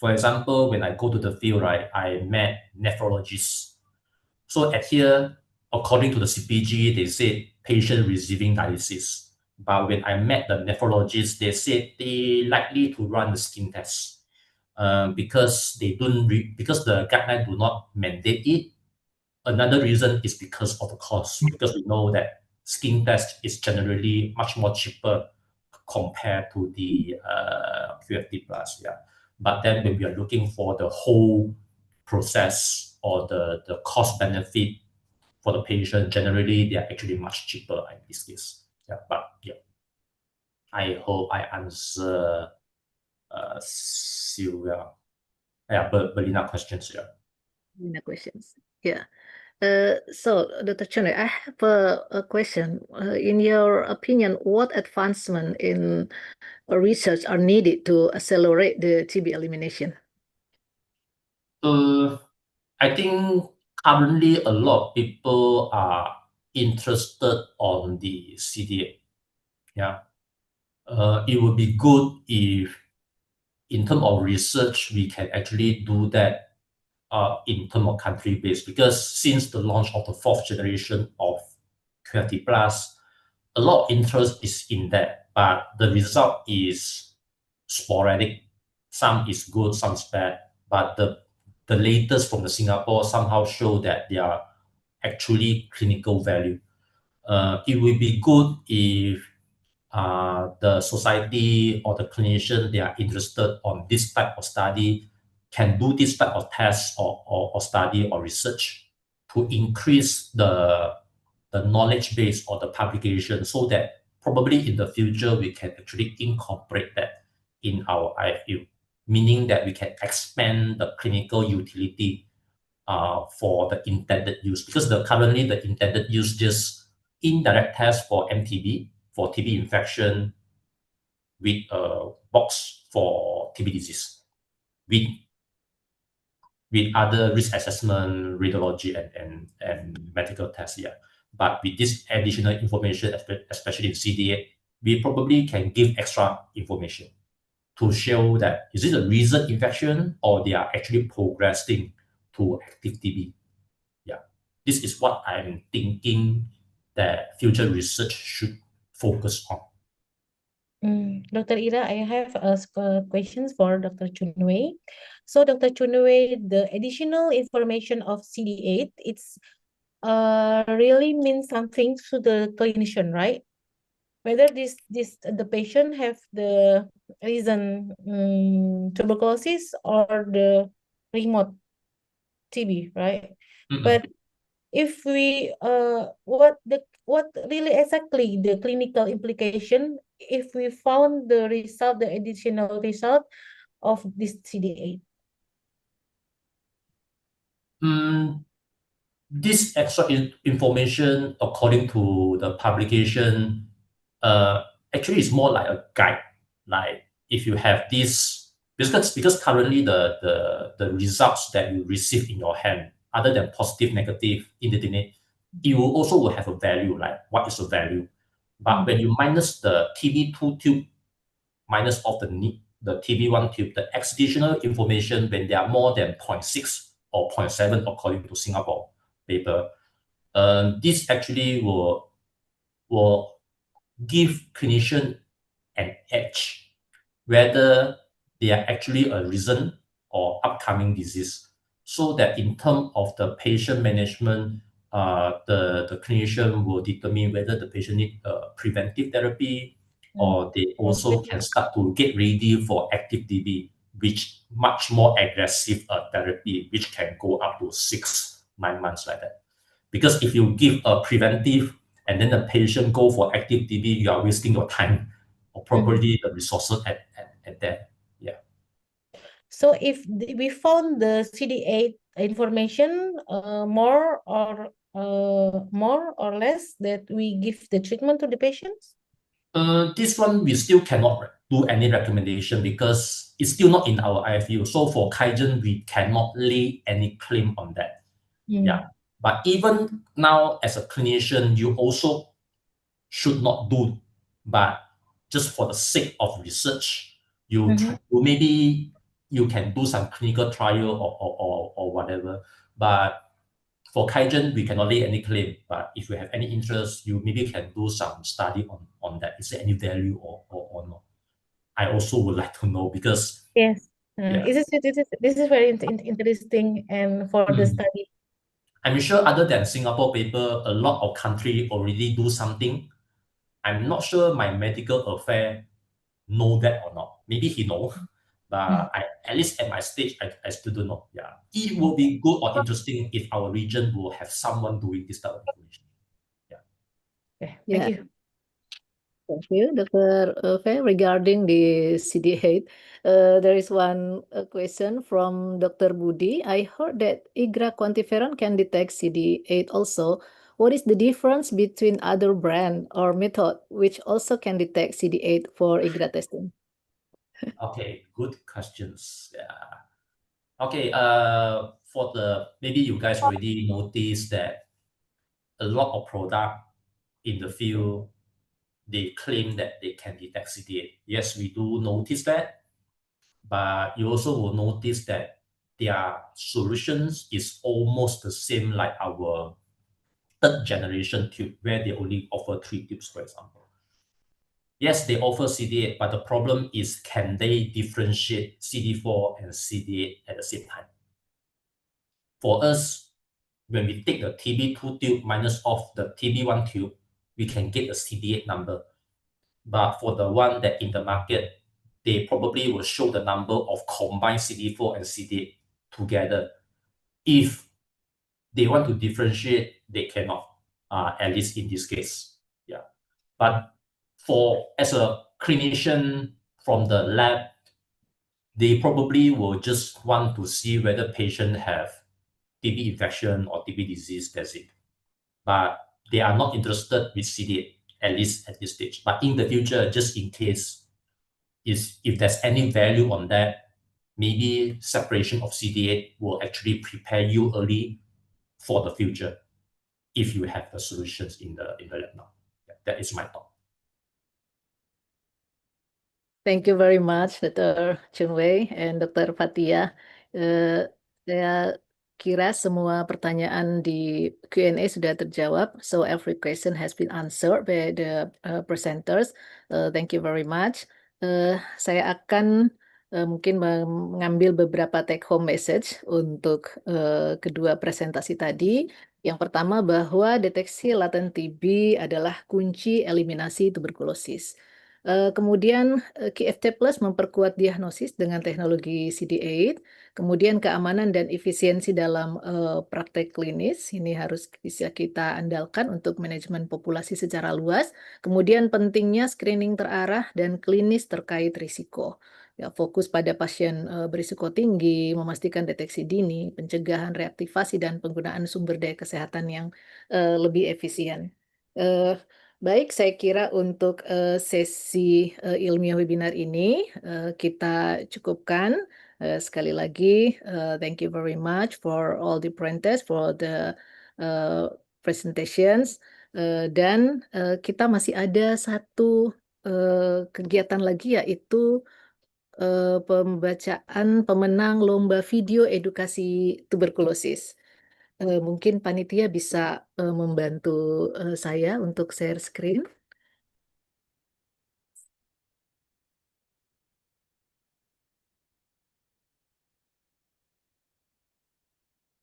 For example, when I go to the field, right, I met nephrologists. So at here, according to the CPG, they said patient receiving dialysis. But when I met the nephrologists, they said they likely to run the skin test because they don't because the guideline do not mandate it. Another reason is because of the cost, because we know that skin test is generally much more cheaper compared to the QFT plus. Yeah. But then when we are looking for the whole process or the cost benefit for the patient, generally they are actually much cheaper in this case. Yeah, but yeah, I hope I answer Sylvia, Belina questions. Yeah. No questions. Yeah. So, Dr. Chunwei, I have a question. In your opinion, what advancement in research are needed to accelerate the TB elimination? I think currently a lot of people are interested on the CD8. Yeah. It would be good if, in terms of research, we can actually do that in terms of country base, because since the launch of the fourth generation of QFT Plus, a lot of interest is in that, but the result is sporadic. Some is good, some is bad, but the latest from the Singapore somehow show that they are actually clinical value. It would be good if the society or the clinician they are interested on this type of study can do this type of test or study or research to increase the knowledge base or the publication, so that probably in the future we can actually incorporate that in our IFU, meaning that we can expand the clinical utility for the intended use, because currently the intended use just indirect test for MTB, for TB infection, with a box for TB disease, with other risk assessment, radiology, and medical tests. Yeah. But with this additional information, especially in CD8, we probably can give extra information to show that is it a recent infection or they are actually progressing to active TB. Yeah. This is what I'm thinking that future research should focus on. Dr. Ira, I have questions for Dr. Chunwei. So, Dr. Chunwei, the additional information of CD8, it's really means something to the clinician, right? Whether the patient have the reason tuberculosis or the remote TB, right? But if we what really exactly the clinical implication if we found the result, the additional result of this CD8? This extra information, according to the publication, actually is more like a guide. Like if you have this, because currently the results that you receive in your hand, other than positive, negative, indeterminate, you also will have a value, like what is the value. But when you minus the TB2 tube, minus of the TB1 tube, the additional information when they are more than 0.6 or 0.7 according to Singapore paper, this actually will give clinician an edge whether they are actually a recent or upcoming disease, so that in terms of the patient management, the clinician will determine whether the patient need preventive therapy or they also can start to get ready for active TB, which much more aggressive therapy, which can go up to 6-9 months like that. Because if you give a preventive and then the patient go for active TB, you are wasting your time or probably the resources at that. Yeah. So if we found the CD8 information more or less that we give the treatment to the patients? This one we still cannot do any recommendation because it's still not in our IFU. So for Kaizen, we cannot lay any claim on that. Yeah. But even now, as a clinician, you also should not do. But just for the sake of research, maybe you can do some clinical trial or whatever. But for Kaizen, we cannot lay any claim. But if you have any interest, you maybe can do some study on that. Is there any value or not? I also would like to know because yes, this is very interesting and for the study. I'm sure other than Singapore paper, a lot of country already do something. I'm not sure my medical affair know that or not. Maybe he know, But at least at my stage, I still don't know. Yeah, it will be good or interesting if our region will have someone doing this type of information. Okay, Yeah. thank you. Thank you, Dr. Fei. Regarding the CD8, there is one question from Dr. Budi. I heard that IGRA quantiferon can detect CD8 also. What is the difference between other brand or method which also can detect CD8 for IGRA testing? Okay, good questions. Yeah. Okay, for the, maybe you guys already noticed that a lot of product in the field, they claim that they can detect CD8. Yes, we do notice that, but you also will notice that their solutions is almost the same like our third generation tube, where they only offer 3 tubes, for example. Yes, they offer CD8, but the problem is, can they differentiate CD4 and CD8 at the same time? For us, when we take the TB2 tube minus off the TB1 tube, we can get a CD8 number. But for the one that in the market, they probably will show the number of combined CD4 and CD8 together. If they want to differentiate, they cannot, at least in this case. Yeah. But as a clinician from the lab, they probably will just want to see whether patient have TB infection or TB disease, that's it. But they are not interested with CD8, at least at this stage. But in the future, just in case, if there's any value on that, maybe separation of CD8 will actually prepare you early for the future if you have the solutions in the lab now. Yeah, that is my thought. Thank you very much, Dr. Chunwei and Dr. Fatia. Saya kira semua pertanyaan di Q&A sudah terjawab. So every question has been answered by the presenters. Thank you very much. Saya akan mungkin mengambil beberapa take home message untuk kedua presentasi tadi. Yang pertama bahwa deteksi latent TB adalah kunci eliminasi tuberkulosis. Kemudian QFT Plus memperkuat diagnosis dengan teknologi CD8, kemudian keamanan dan efisiensi dalam praktek klinis, ini harus bisa kita andalkan untuk manajemen populasi secara luas, kemudian pentingnya screening terarah dan klinis terkait risiko. Ya, fokus pada pasien berisiko tinggi, memastikan deteksi dini, pencegahan reaktivasi, dan penggunaan sumber daya kesehatan yang lebih efisien. Baik, saya kira untuk sesi ilmiah webinar ini kita cukupkan. Sekali lagi, thank you very much for all the presenters for the presentations. Dan kita masih ada satu kegiatan lagi, yaitu pembacaan pemenang lomba video edukasi tuberkulosis. Mungkin panitia bisa membantu saya untuk share screen.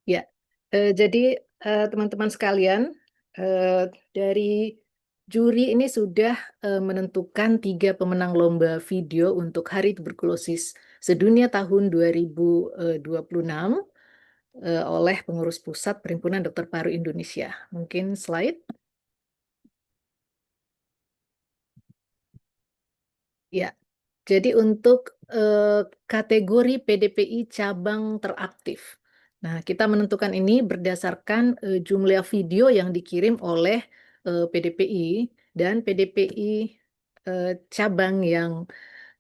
Ya, jadi teman-teman sekalian, dari juri ini sudah menentukan 3 pemenang lomba video untuk Hari Tuberkulosis Sedunia tahun 2026 oleh pengurus pusat Perhimpunan Dokter Paru Indonesia. Mungkin slide. Ya, jadi untuk kategori PDPI cabang teraktif. Nah, kita menentukan ini berdasarkan jumlah video yang dikirim oleh PDPI, dan PDPI cabang yang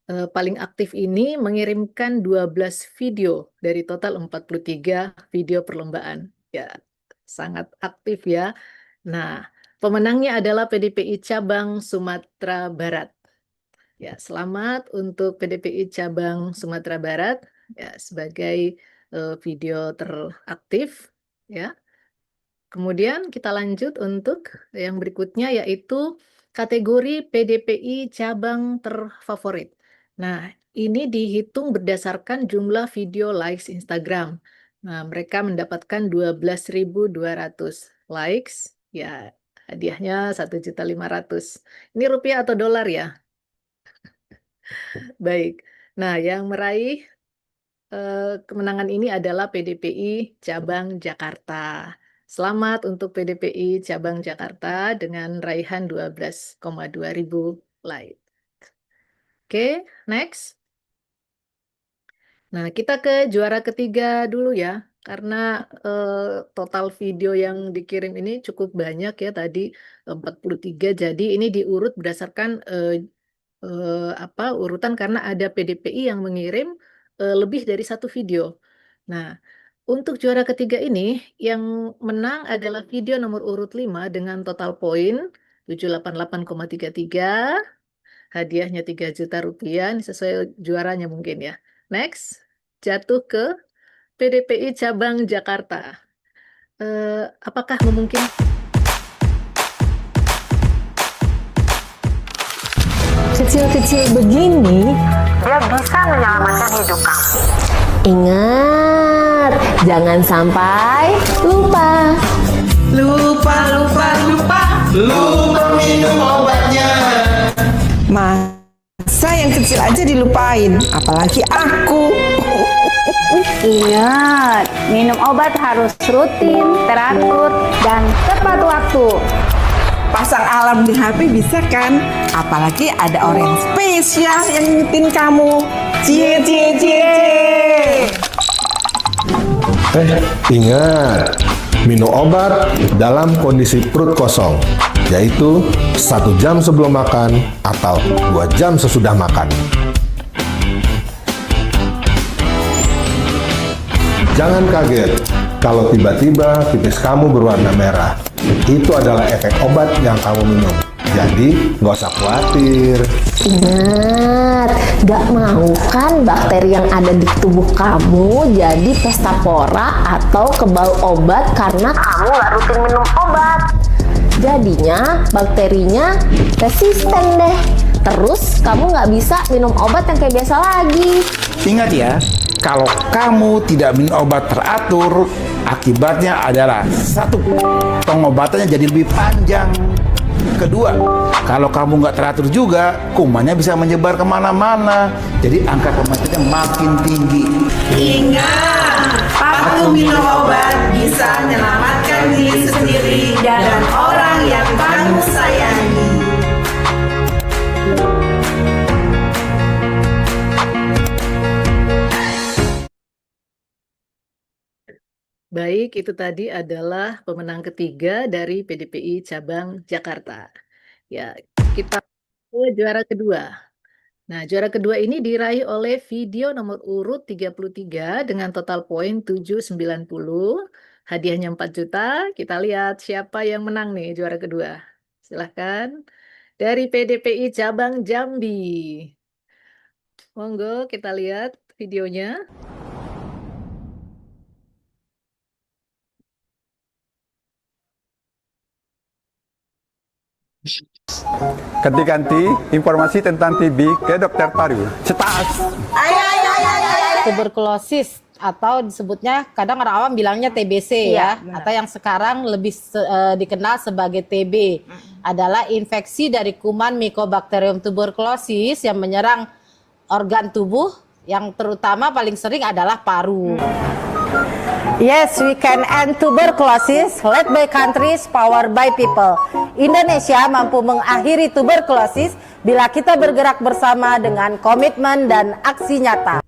paling aktif ini mengirimkan 12 video dari total 43 video perlombaan. Ya, sangat aktif ya. Nah, pemenangnya adalah PDPI cabang Sumatera Barat. Ya, selamat untuk PDPI cabang Sumatera Barat ya, sebagai video teraktif ya. Kemudian kita lanjut untuk yang berikutnya, yaitu kategori PDPI cabang terfavorit. Nah, ini dihitung berdasarkan jumlah video likes Instagram. Nah, mereka mendapatkan 12.200 likes. Ya, hadiahnya 1.500.000. Ini rupiah atau dolar ya? Baik. Nah, yang meraih kemenangan ini adalah PDPI Cabang Jakarta. Selamat untuk PDPI Cabang Jakarta dengan raihan 12,2 ribu like. Oke, next. Nah, kita ke juara ketiga dulu ya, karena total video yang dikirim ini cukup banyak ya tadi 43. Jadi ini diurut berdasarkan urutan karena ada PDPI yang mengirim lebih dari satu video. Nah, untuk juara ketiga ini yang menang adalah video nomor urut 5 dengan total poin 788,33. Hadiahnya 3 juta rupiah, ini sesuai juaranya mungkin ya. Next, jatuh ke PDPI Cabang Jakarta. Apakah memungkinkan? Kecil-kecil begini, dia bisa menyelamatkan hidup kamu. Ingat, jangan sampai lupa. Lupa minum obatnya. Masa yang kecil aja dilupain, apalagi aku. Ingat, minum obat harus rutin, teratur, dan tepat waktu. Pasang alarm di HP bisa kan? Apalagi ada orang yang spesial yang ngingetin kamu. Cie cie cie cie. Ingat, minum obat dalam kondisi perut kosong, yaitu 1 jam sebelum makan atau 2 jam sesudah makan. Jangan kaget kalau tiba-tiba pipis kamu berwarna merah. Itu adalah efek obat yang kamu minum. Jadi, nggak usah khawatir. Ingat, gak mau kan bakteri yang ada di tubuh kamu jadi pesta pora atau kebal obat karena kamu gak rutin minum obat. Jadinya bakterinya resisten deh. Terus kamu gak bisa minum obat yang kayak biasa lagi. Ingat ya, kalau kamu tidak minum obat teratur, akibatnya adalah 1, pengobatannya jadi lebih panjang. Kedua, kalau kamu nggak teratur juga, kumannya bisa menyebar kemana-mana. Jadi angka kematiannya makin tinggi. Ingat, patuh minum obat bisa menyelamatkan diri sendiri dan orang yang kamu sayangi. Baik, itu tadi adalah pemenang ketiga dari PDPI Cabang Jakarta. Ya, kita ke juara kedua. Nah, juara kedua ini diraih oleh video nomor urut 33 dengan total poin 790. Hadiahnya 4 juta. Kita lihat siapa yang menang nih juara kedua. Silahkan. Dari PDPI Cabang Jambi. Monggo kita lihat videonya. Ganti-ganti informasi tentang TB ke dokter paru. Cetas. Tuberkulosis atau disebutnya kadang orang awam bilangnya TBC ya, atau yang sekarang lebih dikenal sebagai TB adalah infeksi dari kuman Mycobacterium tuberculosis yang menyerang organ tubuh yang terutama paling sering adalah paru. Yes, we can end tuberculosis led by countries powered by people. Indonesia mampu mengakhiri tuberkulosis bila kita bergerak bersama dengan komitmen dan aksi nyata.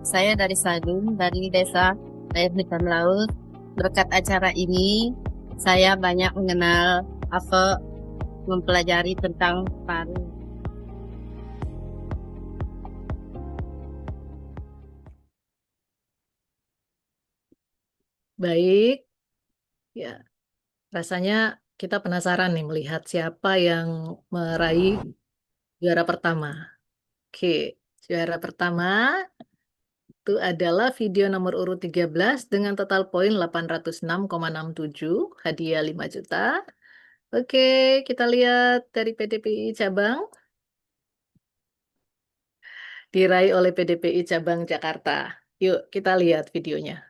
Saya dari Sadung, dari desa Air Hitam Laut. Berkat acara ini, saya banyak mengenal atau mempelajari tentang paru. Baik, ya rasanya kita penasaran nih melihat siapa yang meraih juara pertama. Oke, juara pertama itu adalah video nomor urut 13 dengan total poin 806,67, hadiah 5 juta. Oke, kita lihat dari PDPI cabang, diraih oleh PDPI cabang Jakarta. Yuk, kita lihat videonya.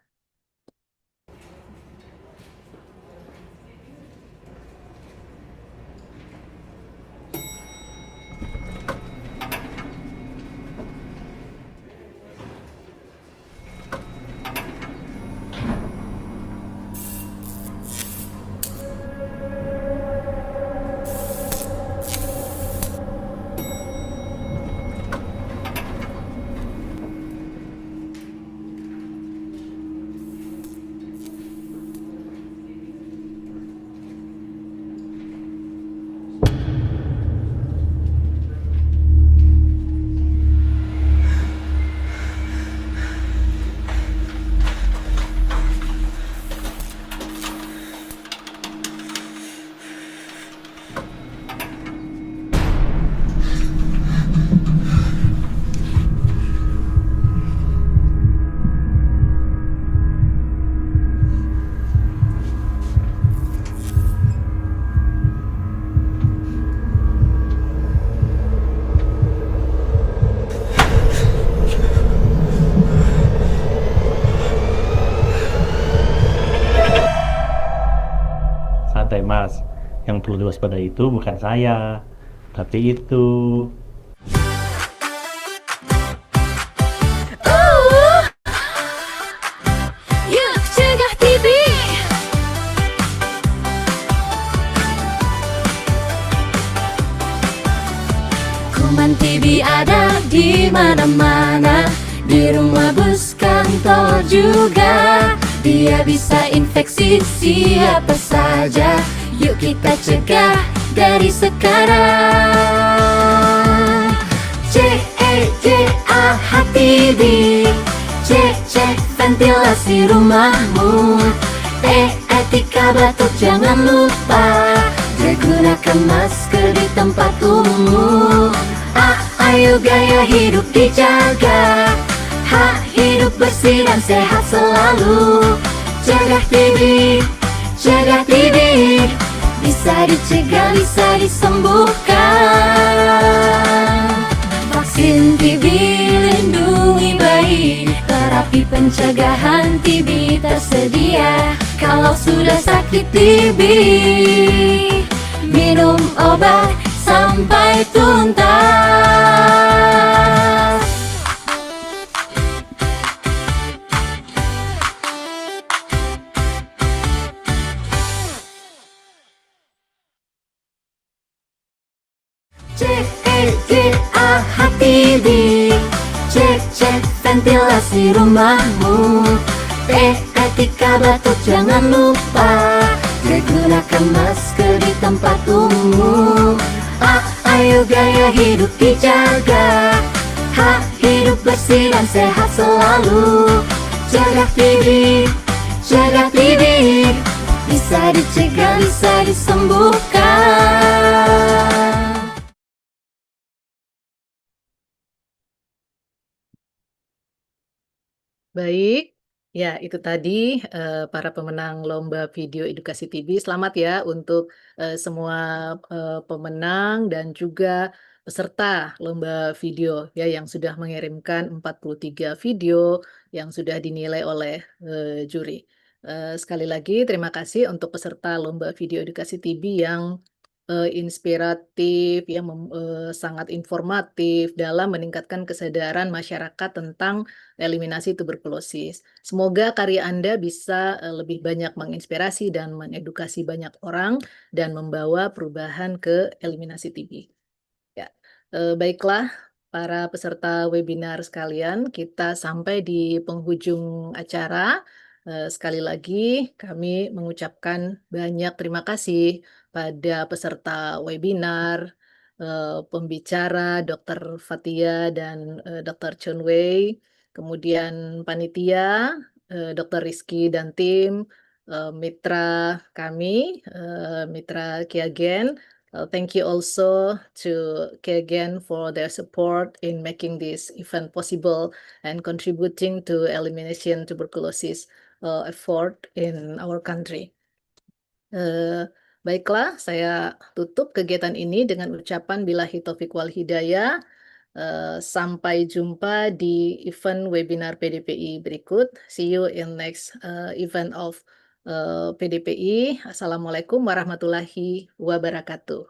Santai mas, yang perlu diwaspada itu bukan saya, tapi itu. Yuk cegah TB. Kuman TB ada di mana-mana, di rumah bus kantor juga. Dia bisa infeksi siapa saja. Yuk kita cegah dari sekarang. CEGAH-TB, cek ventilasi rumahmu. Etika batuk jangan lupa. Gunakan masker di tempat umum. Ayo gaya hidup dijaga. Hidup bersih dan sehat selalu. Cegah TB, cegah TB. Bisa dicegah, bisa disembuhkan. Vaksin TB lindungi bayi. Terapi pencegahan TB tersedia. Kalau sudah sakit TB, minum obat sampai tuntas. CEGAH-TB, cek ventilasi rumahmu. Etika batuk jangan lupa. Gunakan masker di tempat umum. Ayo gaya hidup dijaga. Hidup bersih dan sehat selalu. Cegah TB, cegah TB. Bisa dicegah, bisa disembuhkan. Baik, ya itu tadi para pemenang lomba video edukasi TB. Selamat ya untuk semua pemenang dan juga peserta lomba video ya yang sudah mengirimkan 43 video yang sudah dinilai oleh juri. Sekali lagi terima kasih untuk peserta lomba video edukasi TB yang inspiratif, yang sangat informatif dalam meningkatkan kesadaran masyarakat tentang eliminasi tuberkulosis. Semoga karya Anda bisa lebih banyak menginspirasi dan mengedukasi banyak orang dan membawa perubahan ke eliminasi TB. Ya, baiklah para peserta webinar sekalian, kita sampai di penghujung acara. Sekali lagi kami mengucapkan banyak terima kasih pada peserta webinar, pembicara Dr. Fatia dan Dr. Chun Wei, kemudian panitia Dr. Rizky dan tim, mitra kami, mitra Kiagen. Thank you also to Kiagen for their support in making this event possible and contributing to elimination tuberculosis effort in our country. Baiklah, saya tutup kegiatan ini dengan ucapan billahi taufiq wal hidayah. Sampai jumpa di event webinar PDPI berikut. See you in next event of PDPI. Assalamualaikum warahmatullahi wabarakatuh.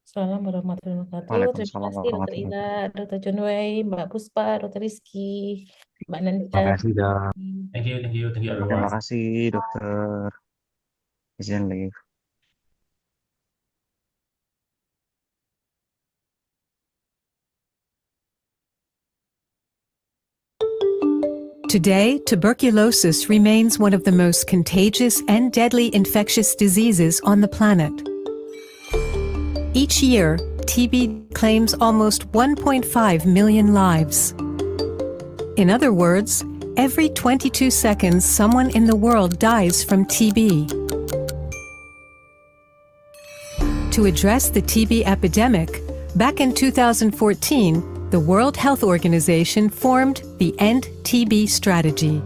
Assalamualaikum warahmatullahi wabarakatuh. Terima Waalaikumsalam kasih Dr. warahmatullahi Ira, Dr. Chun Wei, Mbak Puspa, Dr. Rizky, Mbak Nanda. Terima kasih, Dok. Thank you Terima everyone. kasih, Dokter. Izin leave. Today, tuberculosis remains one of the most contagious and deadly infectious diseases on the planet. Each year, TB claims almost 1.5 million lives. In other words, every 22 seconds someone in the world dies from TB. To address the TB epidemic, back in 2014, the World Health Organization formed the End TB Strategy.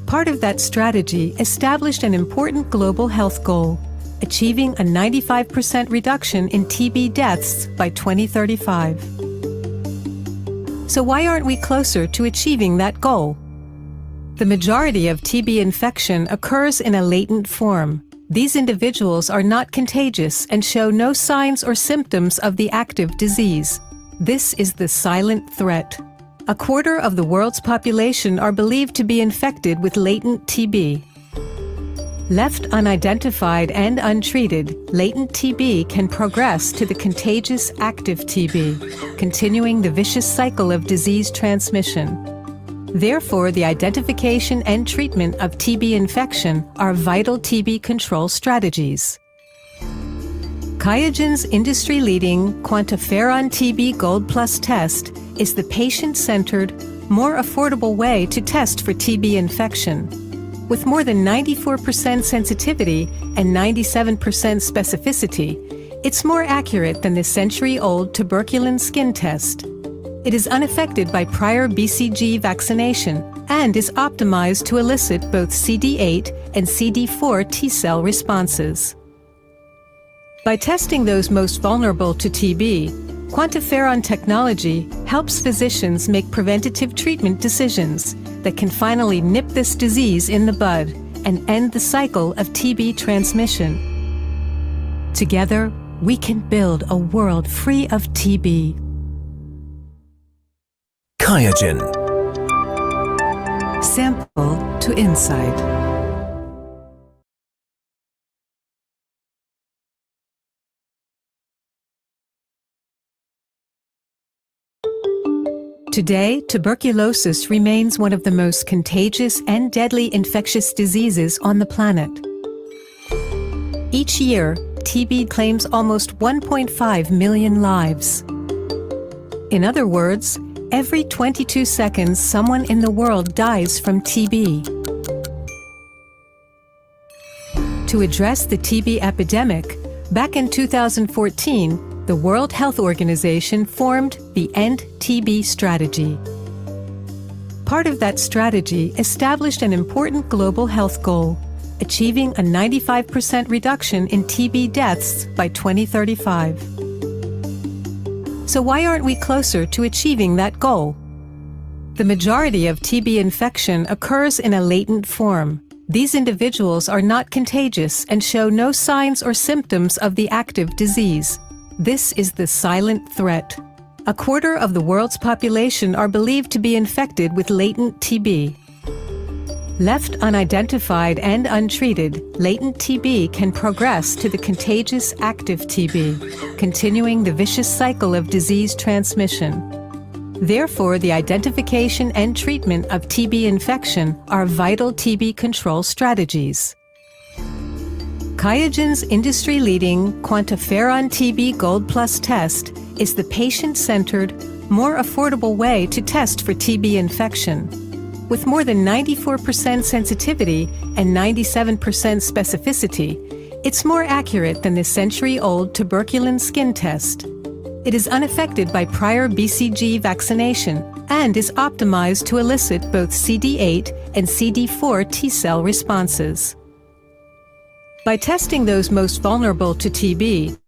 Part of that strategy established an important global health goal, achieving a 95% reduction in TB deaths by 2035. So why aren't we closer to achieving that goal? The majority of TB infection occurs in a latent form. These individuals are not contagious and show no signs or symptoms of the active disease. This is the silent threat. A quarter of the world's population are believed to be infected with latent TB. Left unidentified and untreated, latent TB can progress to the contagious active TB, continuing the vicious cycle of disease transmission. Therefore, the identification and treatment of TB infection are vital TB control strategies. QIAGEN's industry-leading QuantiFERON TB Gold Plus test is the patient-centered, more affordable way to test for TB infection. With more than 94% sensitivity and 97% specificity, it's more accurate than the century-old tuberculin skin test. It is unaffected by prior BCG vaccination and is optimized to elicit both CD8 and CD4 T-cell responses. By testing those most vulnerable to TB, QuantiFERON technology helps physicians make preventative treatment decisions that can finally nip this disease in the bud and end the cycle of TB transmission. Together, we can build a world free of TB. QIAGEN. Sample to insight. Today, tuberculosis remains one of the most contagious and deadly infectious diseases on the planet. Each year, TB claims almost 1.5 million lives. In other words, every 22 seconds someone in the world dies from TB. To address the TB epidemic, back in 2014, the World Health Organization formed the End TB Strategy. Part of that strategy established an important global health goal, achieving a 95% reduction in TB deaths by 2035. So why aren't we closer to achieving that goal? The majority of TB infection occurs in a latent form. These individuals are not contagious and show no signs or symptoms of the active disease. This is the silent threat. A quarter of the world's population are believed to be infected with latent TB. Left unidentified and untreated, latent TB can progress to the contagious active TB, continuing the vicious cycle of disease transmission. Therefore, the identification and treatment of TB infection are vital TB control strategies. QIAGEN's industry-leading QuantiFERON TB Gold Plus test is the patient-centered, more affordable way to test for TB infection. With more than 94% sensitivity and 97% specificity, it's more accurate than the century-old tuberculin skin test. It is unaffected by prior BCG vaccination and is optimized to elicit both CD8 and CD4 T-cell responses. By testing those most vulnerable to TB,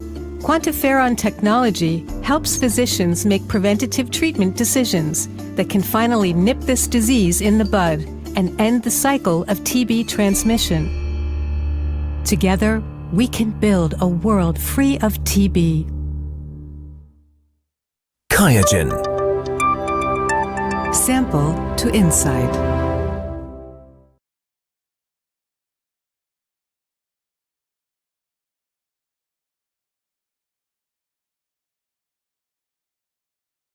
QuantiFERON technology helps physicians make preventative treatment decisions that can finally nip this disease in the bud and end the cycle of TB transmission. Together, we can build a world free of TB. QIAGEN. Sample to insight.